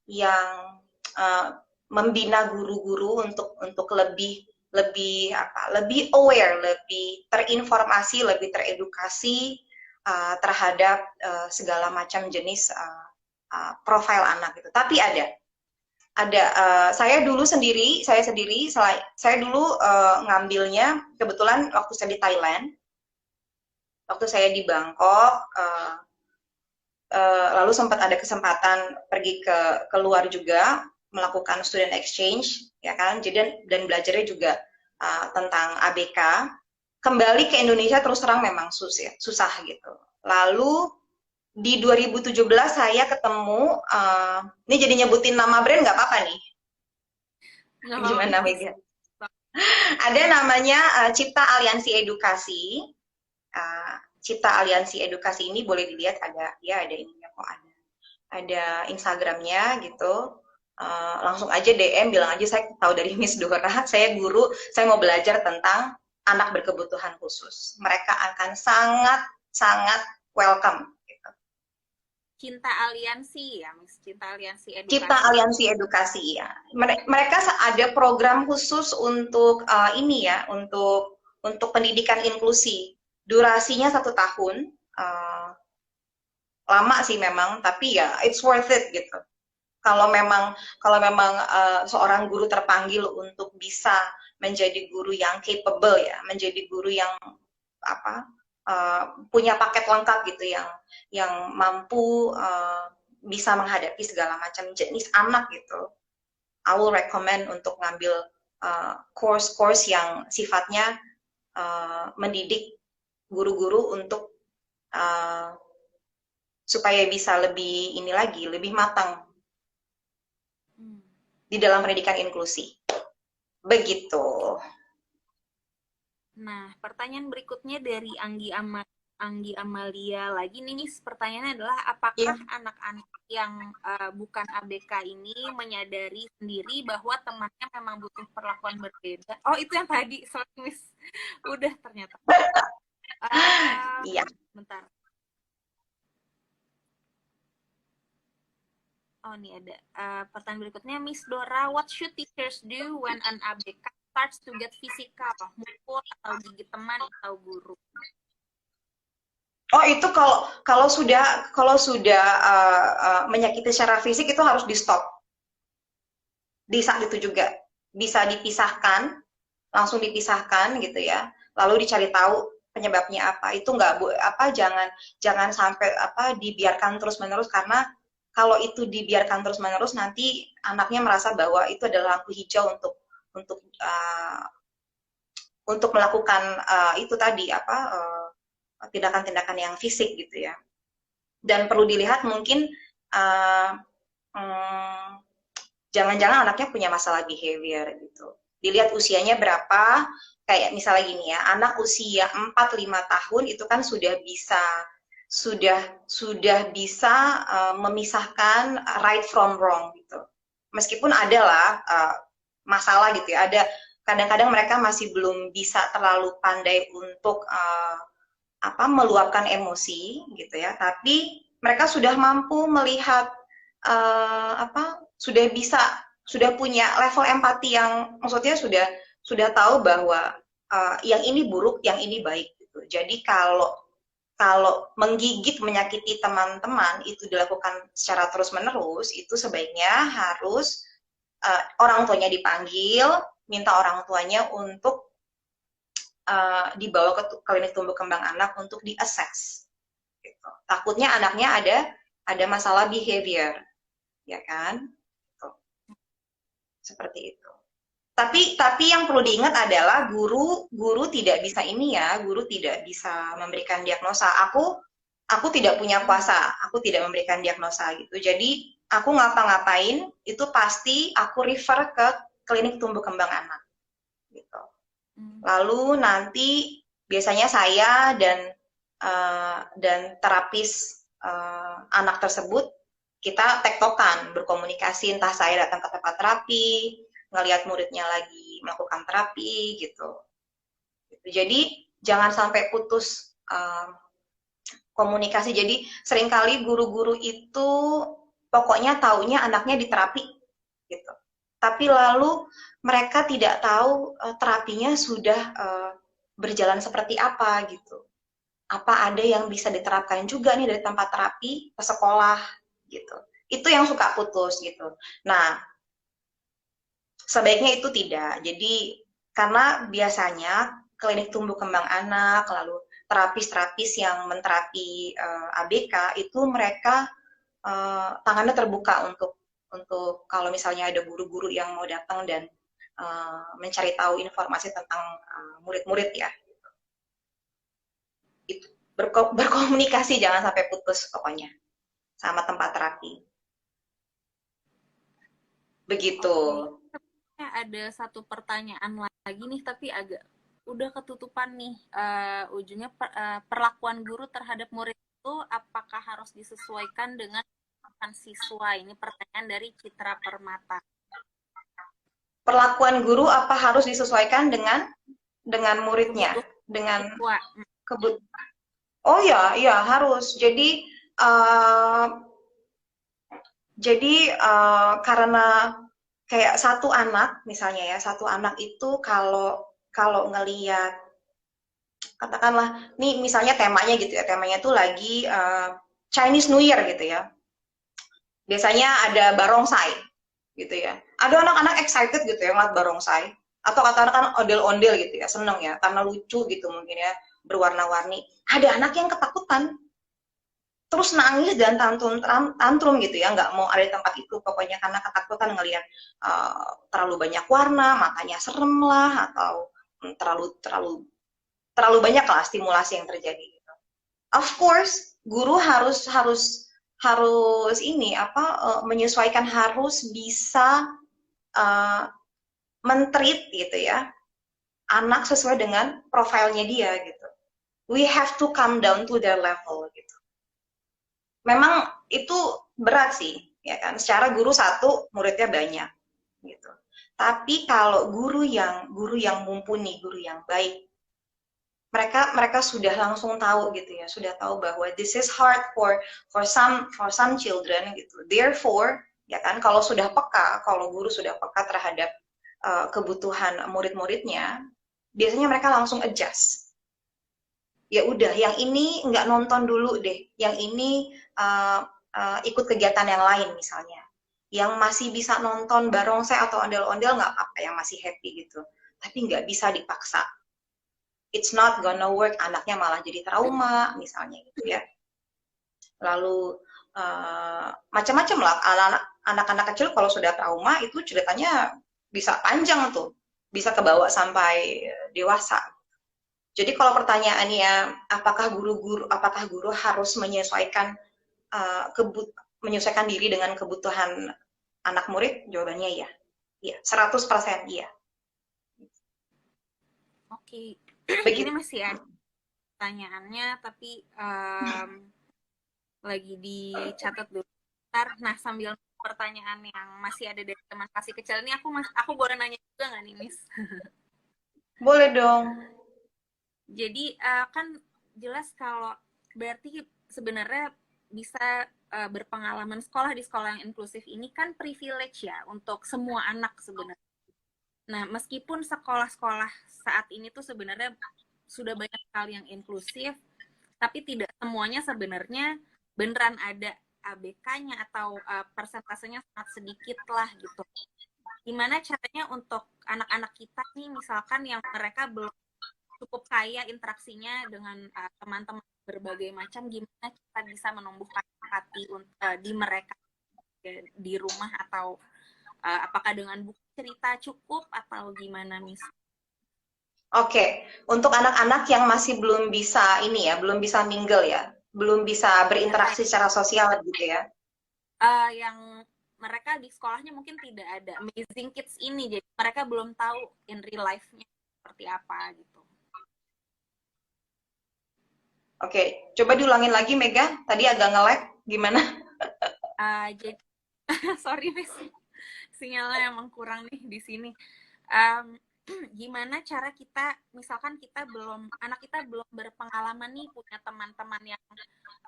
Speaker 2: yang membina guru-guru untuk lebih lebih lebih aware, lebih terinformasi, lebih teredukasi terhadap segala macam jenis profil anak gitu. Tapi ada saya dulu ngambilnya kebetulan waktu saya di Thailand, waktu saya di Bangkok, lalu sempat ada kesempatan pergi ke luar juga melakukan student exchange, ya kan? Jadi dan belajarnya juga tentang ABK. Kembali ke Indonesia terus terang memang susah gitu. Lalu di 2017 saya ketemu, ini jadi nyebutin nama brand nggak apa-apa nih? Gimana Mega? Ada namanya Cipta Aliansi Edukasi. Cipta Aliansi Edukasi ini boleh dilihat ada ininya kok, ada Instagramnya gitu. Langsung aja DM, bilang aja saya tahu dari Miss Dora, saya guru, saya mau belajar tentang anak berkebutuhan khusus. Mereka akan sangat welcome. Gitu.
Speaker 1: Cinta Aliansi ya, Miss. Cinta Aliansi Edukasi.
Speaker 2: Cipta Aliansi Edukasi ya. Mereka ada program khusus untuk ini ya, untuk pendidikan inklusi. Durasinya 1 tahun, lama sih memang, tapi ya it's worth it gitu. Kalau memang seorang guru terpanggil untuk bisa menjadi guru yang capable ya, menjadi guru yang punya paket lengkap gitu, yang mampu bisa menghadapi segala macam jenis anak gitu. I will recommend untuk ngambil course yang sifatnya mendidik guru-guru untuk supaya bisa lebih lebih matang di dalam pendidikan inklusi. Begitu.
Speaker 1: Nah, pertanyaan berikutnya dari Anggi Amalia lagi nih, pertanyaannya adalah apakah anak-anak yang bukan ABK ini menyadari sendiri bahwa temannya memang butuh perlakuan berbeda? Oh, itu yang tadi, Miss. Udah ternyata.
Speaker 2: Iya.
Speaker 1: Bentar. Oh, nih ada. Pertanyaan berikutnya, Miss Dora, what should teachers do when an ABK starts to get physical, mukul atau gigit teman atau guru?
Speaker 2: Oh, itu kalau sudah menyakiti secara fisik itu harus di stop. Di saat itu juga bisa dipisahkan, langsung dipisahkan gitu ya. Lalu dicari tahu penyebabnya apa. Itu jangan sampai dibiarkan terus-menerus, karena kalau itu dibiarkan terus-menerus nanti anaknya merasa bahwa itu adalah lampu hijau untuk melakukan itu tadi tindakan-tindakan yang fisik gitu ya. Dan perlu dilihat mungkin jangan-jangan anaknya punya masalah behavior gitu. Dilihat usianya berapa, kayak misalnya gini ya, anak usia 4-5 tahun itu kan sudah bisa memisahkan right from wrong gitu. Meskipun ada lah masalah gitu ya, ada kadang-kadang mereka masih belum bisa terlalu pandai untuk meluapkan emosi gitu ya, tapi mereka sudah mampu melihat sudah punya level empati yang maksudnya sudah tahu bahwa yang ini buruk, yang ini baik gitu. Jadi kalau menggigit, menyakiti teman-teman itu dilakukan secara terus-menerus, itu sebaiknya harus orang tuanya dipanggil, minta orang tuanya untuk dibawa ke klinik tumbuh kembang anak untuk di-assess. Gitu. Takutnya anaknya ada masalah behavior, ya kan? Gitu. Seperti itu. Tapi yang perlu diingat adalah guru tidak bisa guru tidak bisa memberikan diagnosa. Aku tidak punya kuasa, aku tidak memberikan diagnosa gitu. Jadi aku ngapa-ngapain itu pasti aku refer ke klinik tumbuh kembang anak gitu. Lalu nanti biasanya saya dan terapis anak tersebut, kita tektokan, berkomunikasi, entah saya datang ke tempat terapi, ngelihat muridnya lagi melakukan terapi gitu. Jadi jangan sampai putus komunikasi. Jadi seringkali guru-guru itu pokoknya taunya anaknya di terapi gitu. Tapi lalu mereka tidak tahu terapinya sudah berjalan seperti apa gitu. Apa ada yang bisa diterapkan juga nih dari tempat terapi ke sekolah gitu. Itu yang suka putus gitu. Nah, sebaiknya itu tidak. Jadi karena biasanya klinik tumbuh kembang anak, lalu terapis-terapis yang menterapi ABK itu mereka tangannya terbuka untuk kalau misalnya ada guru-guru yang mau datang dan mencari tahu informasi tentang murid-murid ya. Itu berkomunikasi jangan sampai putus pokoknya sama tempat terapi. Begitu.
Speaker 1: Ada satu pertanyaan lagi nih, tapi agak udah ketutupan nih ujungnya. Perlakuan guru terhadap murid itu apakah harus disesuaikan dengan siswa? Ini pertanyaan dari Citra Permata.
Speaker 2: Perlakuan guru apa harus disesuaikan dengan muridnya, dengan kebutuhan? Oh ya, iya harus. Jadi karena kayak satu anak misalnya ya, satu anak itu kalau ngelihat katakanlah nih misalnya temanya gitu ya, temanya tuh lagi Chinese New Year gitu ya. Biasanya ada barongsai gitu ya. Ada anak-anak excited gitu ya ngeliat barongsai, atau katakan ondel-ondel gitu ya, seneng ya karena lucu gitu mungkin ya, berwarna-warni. Ada anak yang ketakutan, terus nangis dan tantrum gitu ya, nggak mau ada di tempat itu pokoknya karena ketakutan ngelihat terlalu banyak warna, matanya serem lah, atau terlalu banyak lah stimulasi yang terjadi gitu. Of course guru harus ini menyesuaikan, harus bisa men-treat gitu ya anak sesuai dengan profilnya dia gitu. We have to come down to their level gitu. Memang itu berat sih ya kan, secara guru satu muridnya banyak gitu. Tapi kalau guru yang mumpuni, guru yang baik, mereka sudah langsung tahu gitu ya, sudah tahu bahwa this is hard for some children gitu. Therefore ya kan, kalau sudah peka, kalau guru sudah peka terhadap kebutuhan murid-muridnya, biasanya mereka langsung adjust. Ya udah, yang ini nggak nonton dulu deh, yang ini ikut kegiatan yang lain misalnya. Yang masih bisa nonton barongsai atau ondel-ondel nggak apa-apa, yang masih happy gitu. Tapi nggak bisa dipaksa. It's not gonna work, anaknya malah jadi trauma misalnya gitu ya. Lalu macam-macam lah, anak-anak kecil kalau sudah trauma itu ceritanya bisa panjang tuh, bisa kebawa sampai dewasa. Jadi kalau pertanyaannya apakah guru harus menyesuaikan menyesuaikan diri dengan kebutuhan anak murid, jawabannya iya. Iya, 100% iya.
Speaker 1: Oke. Ini masih ada pertanyaannya, tapi lagi dicatat dulu. Nah, sambil pertanyaan yang masih ada dari teman kasih kecil ini, aku boleh nanya juga nggak nih, Miss?
Speaker 2: Boleh dong.
Speaker 1: Jadi kan jelas kalau berarti sebenarnya bisa berpengalaman sekolah di sekolah yang inklusif ini kan privilege ya untuk semua anak sebenarnya. Nah, meskipun sekolah-sekolah saat ini tuh sebenarnya sudah banyak sekali yang inklusif, tapi tidak semuanya sebenarnya beneran ada ABK-nya atau persentasenya sangat sedikit lah gitu. Gimana caranya untuk anak-anak kita nih, misalkan yang mereka belum cukup kaya interaksinya dengan teman-teman berbagai macam, gimana kita bisa menumbuhkan hati di mereka di rumah, atau apakah dengan buku cerita cukup atau gimana, Miss?
Speaker 2: Oke, untuk anak-anak yang masih belum bisa ini ya, belum bisa mingle ya, belum bisa berinteraksi secara sosial gitu ya.
Speaker 1: Yang mereka di sekolahnya mungkin tidak ada Amazing Kids ini, jadi mereka belum tahu in real life-nya seperti apa gitu.
Speaker 2: Oke, coba diulangin lagi Mega. Tadi agak nge-lag. Gimana?
Speaker 1: Jadi sorry Miss, sinyalnya emang kurang nih di sini. Um, Gimana cara kita, misalkan anak kita belum berpengalaman nih, punya teman-teman yang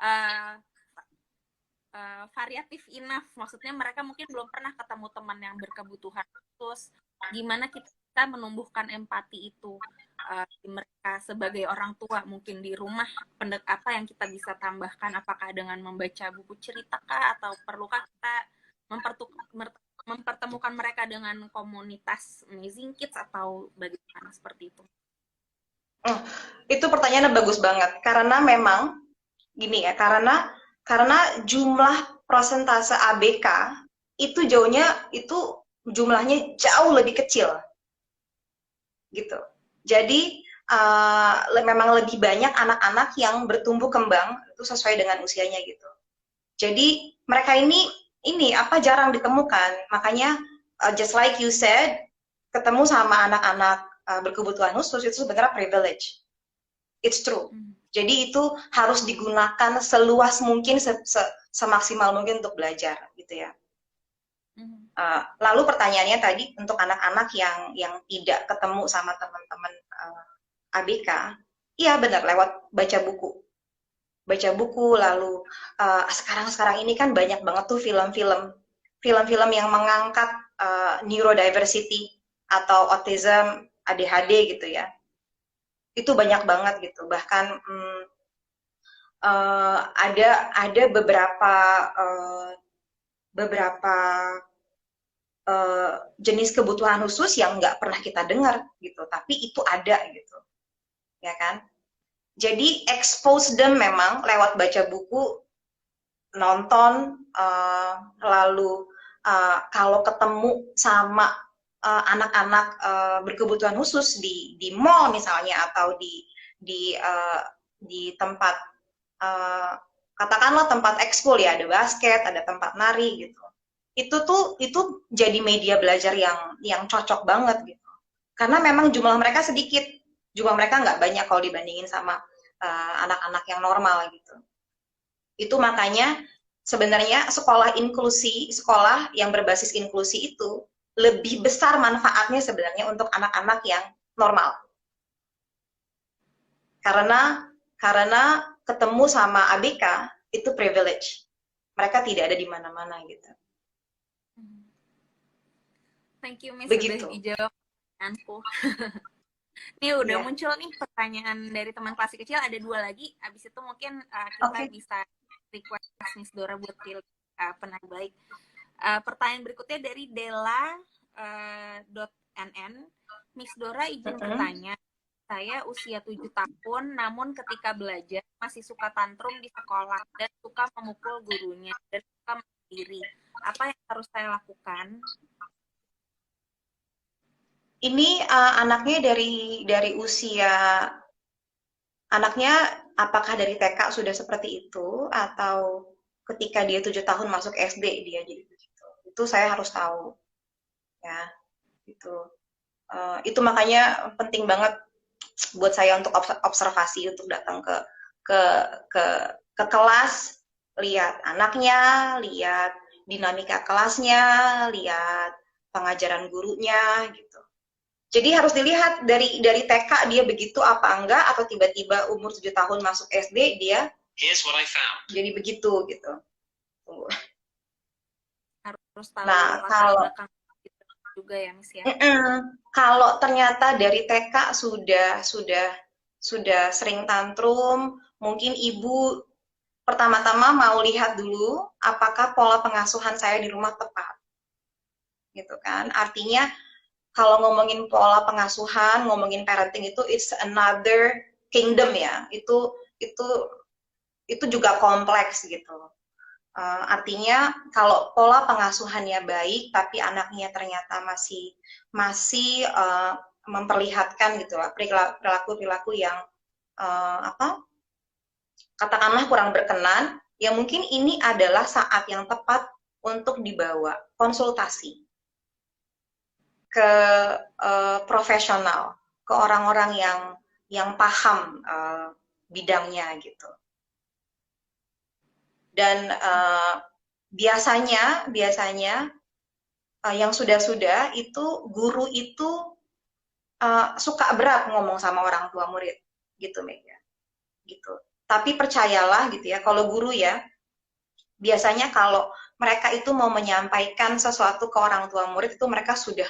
Speaker 1: uh, variatif enough, maksudnya mereka mungkin belum pernah ketemu teman yang berkebutuhan khusus. Gimana kita menumbuhkan empati itu di mereka sebagai orang tua, mungkin di rumah, apa yang kita bisa tambahkan, apakah dengan membaca buku cerita kah, atau perlukah kita mempertemukan mereka dengan komunitas Amazing Kids, atau bagaimana seperti itu?
Speaker 2: Itu pertanyaannya bagus banget karena memang gini ya, karena jumlah persentase ABK itu jumlahnya jauh lebih kecil gitu. Jadi memang lebih banyak anak-anak yang bertumbuh kembang itu sesuai dengan usianya gitu. Jadi mereka ini apa jarang ditemukan. Makanya just like you said, ketemu sama anak-anak berkebutuhan khusus itu sebenarnya privilege. It's true. Jadi itu harus digunakan seluas mungkin, semaksimal mungkin untuk belajar, gitu ya. Lalu pertanyaannya tadi untuk anak-anak yang tidak ketemu sama teman-teman ABK, iya benar lewat baca buku. Lalu sekarang ini kan banyak banget tuh film-film yang mengangkat neurodiversity atau autism, ADHD gitu ya. Itu banyak banget gitu. Bahkan ada beberapa jenis kebutuhan khusus yang nggak pernah kita dengar gitu, tapi itu ada gitu, ya kan? Jadi expose them memang lewat baca buku, nonton, lalu kalau ketemu sama anak-anak berkebutuhan khusus di mall misalnya, atau di tempat katakanlah tempat ekskul ya, ada basket, ada tempat nari gitu. Itu jadi media belajar yang cocok banget gitu. Karena memang jumlah mereka sedikit, jumlah mereka nggak banyak kalau dibandingin sama anak-anak yang normal gitu. Itu makanya sebenarnya sekolah yang berbasis inklusi itu lebih besar manfaatnya sebenarnya untuk anak-anak yang normal. Karena ketemu sama ABK itu privilege. Mereka tidak ada di mana-mana gitu.
Speaker 1: Thank you Miss sudah dijawab pertanyaanku. Ini udah muncul nih pertanyaan dari teman kelas kecil, ada 2 lagi. Abis itu mungkin kita bisa request Miss Dora buat pilih penanya baik. Pertanyaan berikutnya dari Dela.nn. Miss Dora izin bertanya, saya usia 7 tahun, namun ketika belajar masih suka tantrum di sekolah dan suka memukul gurunya dan suka mandiri. Apa yang harus saya lakukan?
Speaker 2: Ini anaknya dari usia, anaknya apakah dari TK sudah seperti itu, atau ketika dia 7 tahun masuk SD dia jadi begitu? Itu saya harus tahu, ya. Itu makanya penting banget buat saya untuk observasi, untuk datang ke kelas, lihat anaknya, lihat dinamika kelasnya, lihat pengajaran gurunya gitu. Jadi harus dilihat dari TK dia begitu apa enggak, atau tiba-tiba umur 7 tahun masuk SD dia jadi begitu gitu.
Speaker 1: Harus tahu latar belakang juga ya Miss ya.
Speaker 2: Kalau ternyata dari TK sudah sering tantrum, mungkin ibu pertama-tama mau lihat dulu apakah pola pengasuhan saya di rumah tepat. Gitu kan? Artinya kalau ngomongin pola pengasuhan, ngomongin parenting itu it's another kingdom ya. Itu juga kompleks gitu. Artinya kalau pola pengasuhannya baik tapi anaknya ternyata masih memperlihatkan gitu lah perilaku yang katakanlah kurang berkenan, ya mungkin ini adalah saat yang tepat untuk dibawa konsultasi ke profesional, ke orang-orang yang paham bidangnya gitu. Dan biasanya yang sudah-sudah itu guru itu suka berat ngomong sama orang tua murid gitu Mega gitu. Tapi percayalah gitu ya, kalau guru ya biasanya kalau mereka itu mau menyampaikan sesuatu ke orang tua murid itu mereka sudah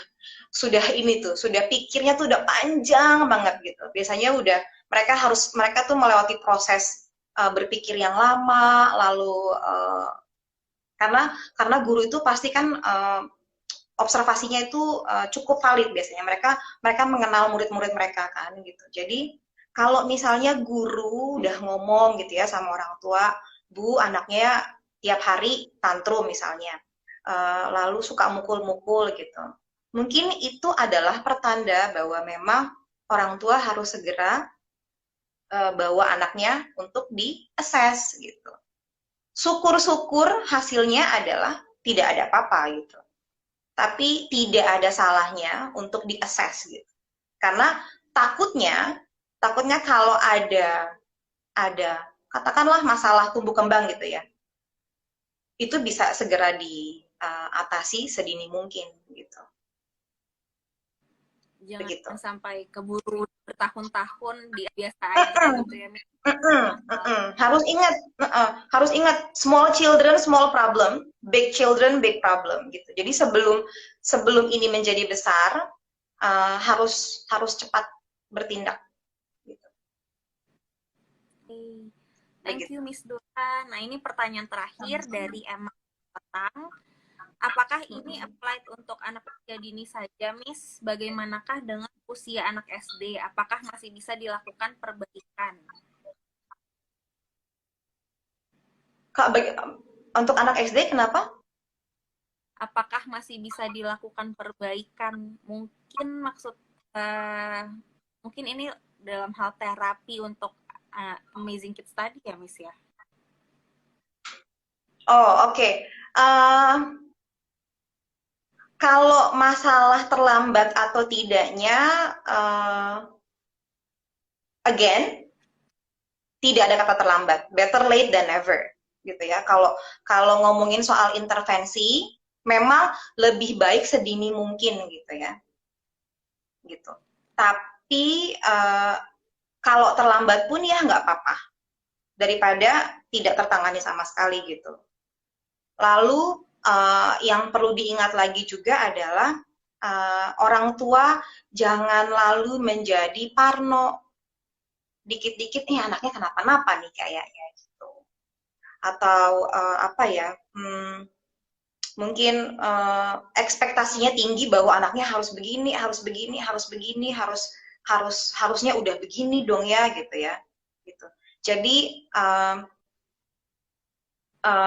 Speaker 2: ini tuh, sudah pikirnya tuh udah panjang banget gitu. Biasanya udah mereka tuh melewati proses berpikir yang lama, lalu karena guru itu pasti kan observasinya itu cukup valid biasanya. Mereka mengenal murid-murid mereka kan gitu. Jadi kalau misalnya guru udah ngomong gitu ya sama orang tua, Bu, anaknya tiap hari tantrum misalnya, lalu suka mukul-mukul gitu. Mungkin itu adalah pertanda bahwa memang orang tua harus segera bawa anaknya untuk di-assess gitu. Syukur-syukur hasilnya adalah tidak ada apa-apa gitu. Tapi tidak ada salahnya untuk di-assess gitu. Karena takutnya kalau ada katakanlah masalah tumbuh kembang gitu ya, itu bisa segera diatasi sedini mungkin gitu.
Speaker 1: Jangan
Speaker 2: Begitu.
Speaker 1: sampai keburu bertahun-tahun biasa aja gitu ya.
Speaker 2: Harus ingat small children small problem, big children big problem gitu. Jadi sebelum ini menjadi besar harus cepat bertindak. Gitu.
Speaker 1: Thank you Miss Dora. Nah ini pertanyaan terakhir dari Emma Petang. Apakah ini applied untuk anak usia dini saja, Miss? Bagaimanakah dengan usia anak SD? Apakah masih bisa dilakukan perbaikan?
Speaker 2: Untuk anak SD kenapa?
Speaker 1: Apakah masih bisa dilakukan perbaikan? Mungkin mungkin ini dalam hal terapi untuk Amazing Kids tadi ya, Miss ya?
Speaker 2: Oh, oke. Kalau masalah terlambat atau tidaknya, again, tidak ada kata terlambat. Better late than never, gitu ya. Kalau ngomongin soal intervensi, memang lebih baik sedini mungkin, gitu ya. Gitu. Tapi kalau terlambat pun ya nggak apa-apa, daripada tidak tertangani sama sekali, gitu. Lalu yang perlu diingat lagi juga adalah orang tua jangan lalu menjadi parno. Dikit-dikit nih anaknya kenapa-napa nih kayaknya gitu. Atau apa ya? Mungkin ekspektasinya tinggi bahwa anaknya harus begini, harusnya udah begini dong ya gitu ya. Gitu. Jadi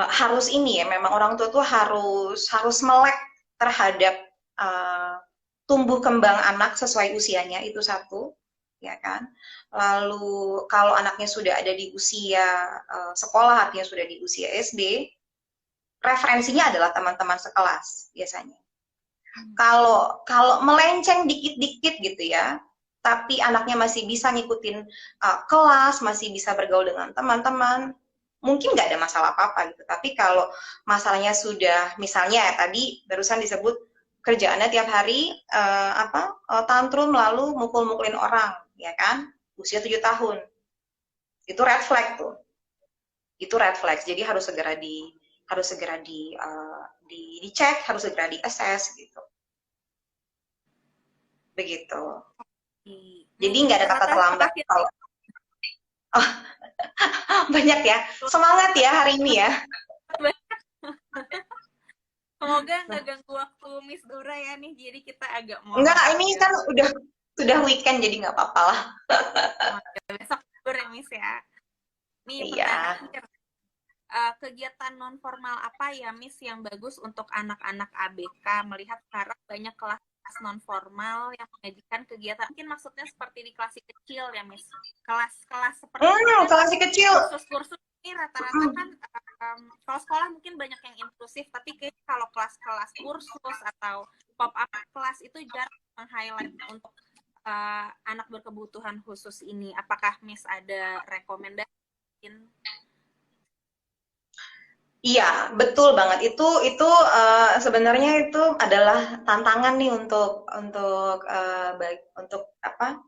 Speaker 2: harus ini ya, memang orang tua tuh harus melek terhadap tumbuh kembang anak sesuai usianya, itu satu, ya kan. Lalu kalau anaknya sudah ada di usia sekolah, artinya sudah di usia SD, referensinya adalah teman-teman sekelas biasanya. Kalau melenceng dikit-dikit gitu ya, tapi anaknya masih bisa ngikutin kelas, masih bisa bergaul dengan teman-teman, mungkin nggak ada masalah apa-apa gitu. Tapi kalau masalahnya sudah, misalnya tadi barusan disebut kerjaannya tiap hari tantrum lalu mukul-mukulin orang, ya kan? Usia 7 tahun. Itu red flag tuh. Itu red flag. Jadi harus segera dicek, harus segera di-assess gitu. Begitu. Jadi nggak ada kata terlambat kalau banyak ya. Semangat ya hari ini ya.
Speaker 1: Semoga nggak ganggu waktu Miss Dora ya nih. Jadi kita agak mau.
Speaker 2: Enggak, ini kan sudah weekend jadi nggak apa-apa lah.
Speaker 1: Besok libur ya Miss ya. Nih
Speaker 2: iya.
Speaker 1: Kegiatan non formal apa ya Miss yang bagus untuk anak-anak ABK? Melihat sekarang banyak kelas non formal yang menyajikan kegiatan, mungkin maksudnya seperti di kelas kecil ya Miss, kelas seperti
Speaker 2: kelas kecil,
Speaker 1: kursus ini rata-rata kan kalau sekolah mungkin banyak yang inklusif, tapi kayak kalau kelas-kelas kursus atau pop up kelas itu jarang meng-highlight untuk anak berkebutuhan khusus ini? Apakah Miss ada rekomendasi?
Speaker 2: Iya, betul banget. Itu sebenarnya itu adalah tantangan nih untuk apa?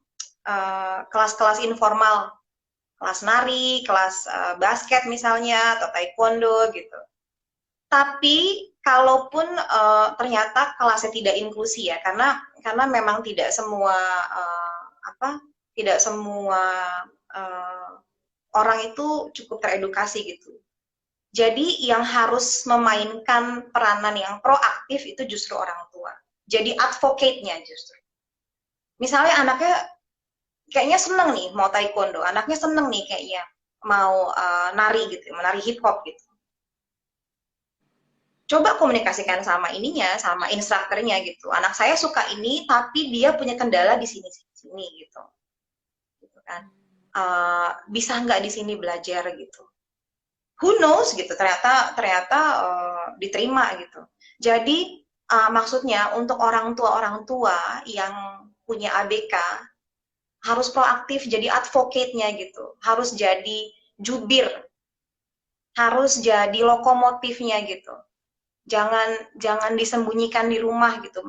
Speaker 2: Kelas-kelas informal, kelas nari, kelas basket misalnya atau taekwondo gitu. Tapi kalaupun ternyata kelasnya tidak inklusi ya, karena memang tidak semua apa? Tidak semua uh, orang itu cukup teredukasi gitu. Jadi yang harus memainkan peranan yang proaktif itu justru orang tua. Jadi advocate-nya justru. Misalnya anaknya kayaknya seneng nih mau taekwondo, anaknya seneng nih kayaknya mau nari gitu, menari hip hop gitu. Coba komunikasikan sama ininya, sama instrukturnya gitu. Anak saya suka ini, tapi dia punya kendala di sini gitu. Gitu kan. Bisa nggak di sini belajar gitu. Who knows gitu, ternyata diterima gitu. Jadi maksudnya untuk orang tua yang punya ABK harus proaktif jadi advocate-nya gitu, harus jadi jubir, harus jadi lokomotifnya gitu. Jangan disembunyikan di rumah gitu.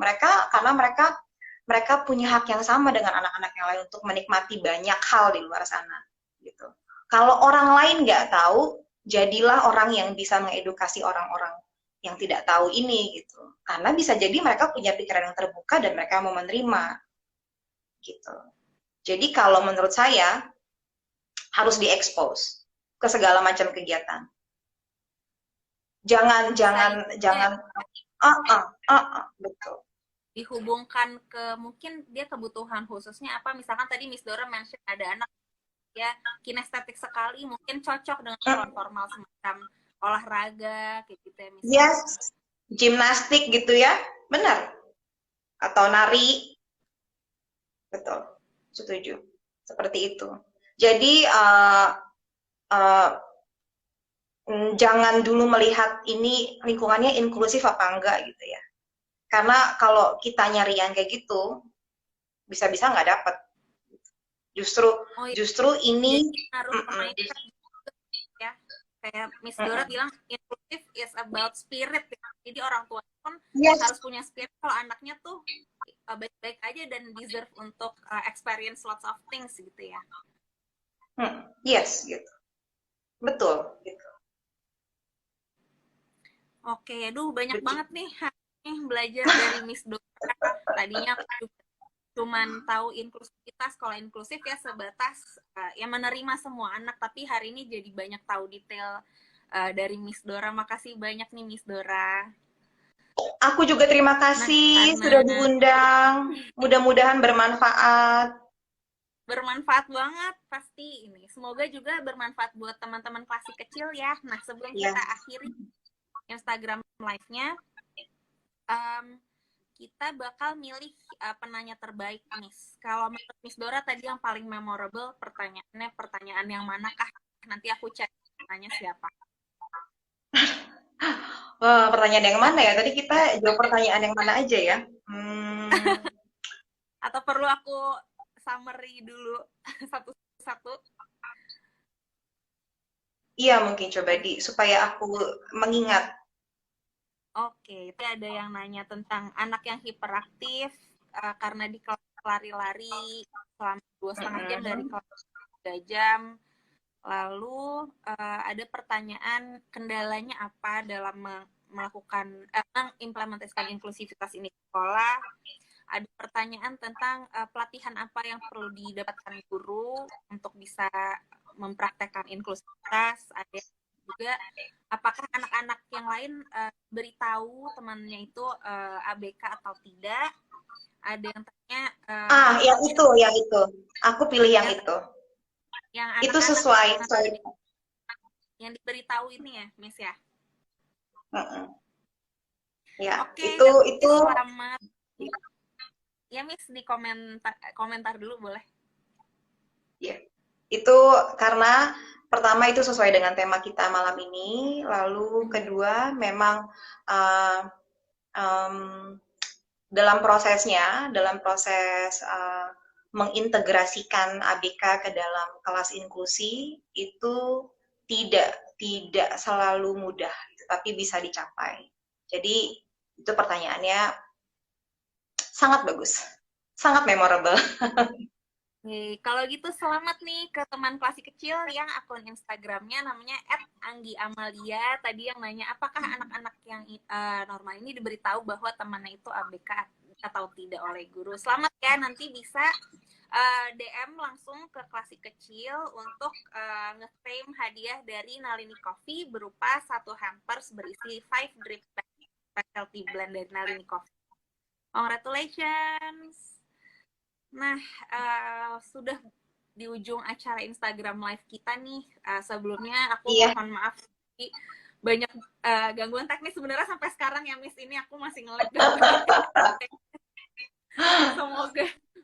Speaker 2: Karena mereka punya hak yang sama dengan anak-anak yang lain untuk menikmati banyak hal di luar sana gitu. Kalau orang lain nggak tahu, jadilah orang yang bisa mengedukasi orang-orang yang tidak tahu ini gitu. Karena bisa jadi mereka punya pikiran yang terbuka dan mereka mau menerima gitu. Jadi kalau menurut saya harus diekspos ke segala macam kegiatan. Jangan betul.
Speaker 1: Dihubungkan ke mungkin dia kebutuhan khususnya apa, misalkan tadi Miss Dora mention ada anak ya kinestetik sekali, mungkin cocok dengan sekolah formal semacam olahraga kayak gitu ya misalnya.
Speaker 2: Yes, gimnastik gitu ya, benar. Atau nari, betul, setuju. Seperti itu. Jadi jangan dulu melihat ini lingkungannya inklusif apa enggak gitu ya. Karena kalau kita nyari yang kayak gitu, bisa-bisa nggak dapet. Justru ini
Speaker 1: harus ya. Kayak Miss Dora bilang inklusif is about spirit. Jadi orang tua pun harus punya spirit kalau anaknya tuh baik-baik aja dan deserve untuk experience lots of things gitu ya.
Speaker 2: Yes, gitu. Betul, gitu.
Speaker 1: Oke, aduh banyak banget nih belajar dari Miss Dora. Tadinya aku juga cuman tahu inklusivitas, sekolah inklusif ya sebatas ya menerima semua anak, tapi hari ini jadi banyak tahu detail dari Miss Dora. Makasih banyak nih Miss Dora.
Speaker 2: Aku juga terima kasih sudah diundang. Mudah-mudahan bermanfaat.
Speaker 1: Bermanfaat banget pasti ini. Semoga juga bermanfaat buat teman-teman klasik kecil ya. Nah, sebelum kita akhiri Instagram live-nya, kita bakal milih penanya terbaik, Miss. Kalau menurut Miss Dora tadi yang paling memorable pertanyaannya, pertanyaan yang manakah? Nanti aku cek tanya siapa.
Speaker 2: Pertanyaan yang mana ya? Tadi kita jawab pertanyaan yang mana aja ya?
Speaker 1: Atau perlu aku summary dulu satu-satu?
Speaker 2: Iya, mungkin coba supaya aku mengingat.
Speaker 1: Oke, itu ada yang nanya tentang anak yang hiperaktif karena di kelas lari-lari selama 2,5 jam dari kelas 3 jam. Lalu ada pertanyaan kendalanya apa dalam melakukan mengimplementasikan inklusivitas ini di sekolah. Ada pertanyaan tentang pelatihan apa yang perlu didapatkan guru untuk bisa mempraktekkan inklusivitas. Ada juga apakah anak-anak yang lain beritahu temannya itu ABK atau tidak. Ada yang tanya
Speaker 2: yang itu aku pilih yang itu.
Speaker 1: Yang
Speaker 2: itu sesuai
Speaker 1: yang diberitahu ini ya Miss ya.
Speaker 2: Ya,
Speaker 1: oke,
Speaker 2: itu
Speaker 1: selamat ya Miss, di komentar dulu boleh.
Speaker 2: Ya, itu karena pertama itu sesuai dengan tema kita malam ini, lalu kedua memang dalam proses mengintegrasikan ABK ke dalam kelas inklusi itu tidak selalu mudah, tapi bisa dicapai. Jadi itu pertanyaannya sangat bagus, sangat memorable.
Speaker 1: Oke, kalau gitu selamat nih ke teman klasi kecil yang akun Instagramnya namanya @anggiamalia. Tadi yang nanya apakah anak-anak yang normal ini diberitahu bahwa temannya itu ABK atau tidak oleh guru. Selamat ya, nanti bisa DM langsung ke klasi kecil untuk nge-claim hadiah dari Nalini Coffee berupa 1 hampers berisi 5 drip specialty blend dari Nalini Coffee. Congratulations! Nah, sudah di ujung acara Instagram Live kita nih. Sebelumnya aku mohon maaf, banyak gangguan teknis sebenarnya sampai sekarang ya, Miss. Ini aku masih nge-lag.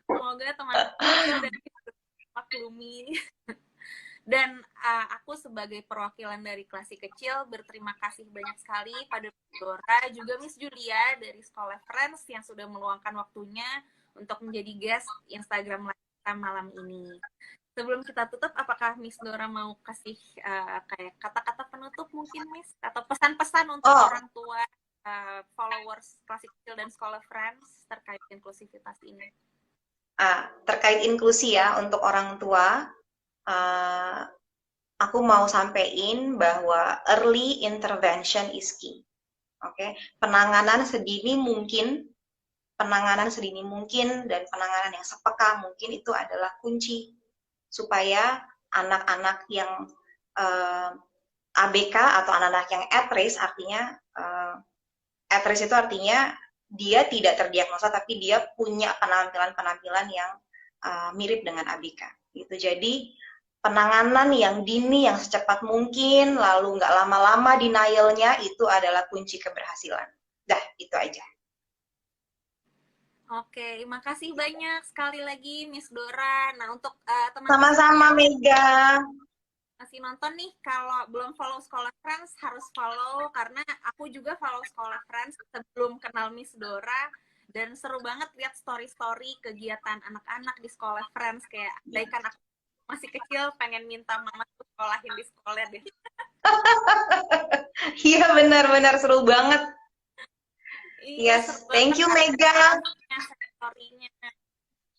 Speaker 1: Semoga teman-teman dan maklumi. Dan aku sebagai perwakilan dari klasi kecil berterima kasih banyak sekali pada Dora, juga Miss Julia dari Sekolah Friends yang sudah meluangkan waktunya untuk menjadi guest Instagram Live kita malam ini. Sebelum kita tutup, apakah Miss Dora mau kasih kayak kata-kata penutup mungkin, Miss? Atau pesan-pesan untuk orang tua, followers klasi kecil dan Sekolah Friends terkait inklusivitas ini?
Speaker 2: Terkait inklusi ya, untuk orang tua, aku mau sampaikan bahwa early intervention is key. Oke, penanganan sedini mungkin dan penanganan yang sepeka mungkin itu adalah kunci supaya anak-anak yang ABK atau anak-anak yang at risk, artinya at risk itu artinya dia tidak terdiagnosa tapi dia punya penampilan-penampilan yang mirip dengan ABK gitu. Jadi penanganan yang dini yang secepat mungkin, lalu nggak lama-lama denialnya, itu adalah kunci keberhasilan. Dah, itu aja.
Speaker 1: Oke, makasih banyak sekali lagi Miss Dora. Nah, untuk
Speaker 2: teman-teman sama-sama Mega
Speaker 1: masih nonton nih, kalau belum follow Sekolah Friends harus follow, karena aku juga follow Sekolah Friends sebelum kenal Miss Dora, dan seru banget lihat story-story kegiatan anak-anak di Sekolah Friends. Kayak dari kan aku masih kecil pengen minta mama tuh sekolahin di sekolah deh.
Speaker 2: Iya, benar-benar seru banget. Yes, thank you Mega.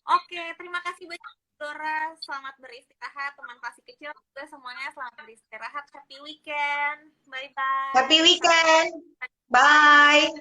Speaker 1: Oke, terima kasih banyak Dora. Selamat beristirahat, teman klasi kecil juga semuanya selamat beristirahat. Happy weekend. Bye bye.
Speaker 2: Happy weekend. Bye.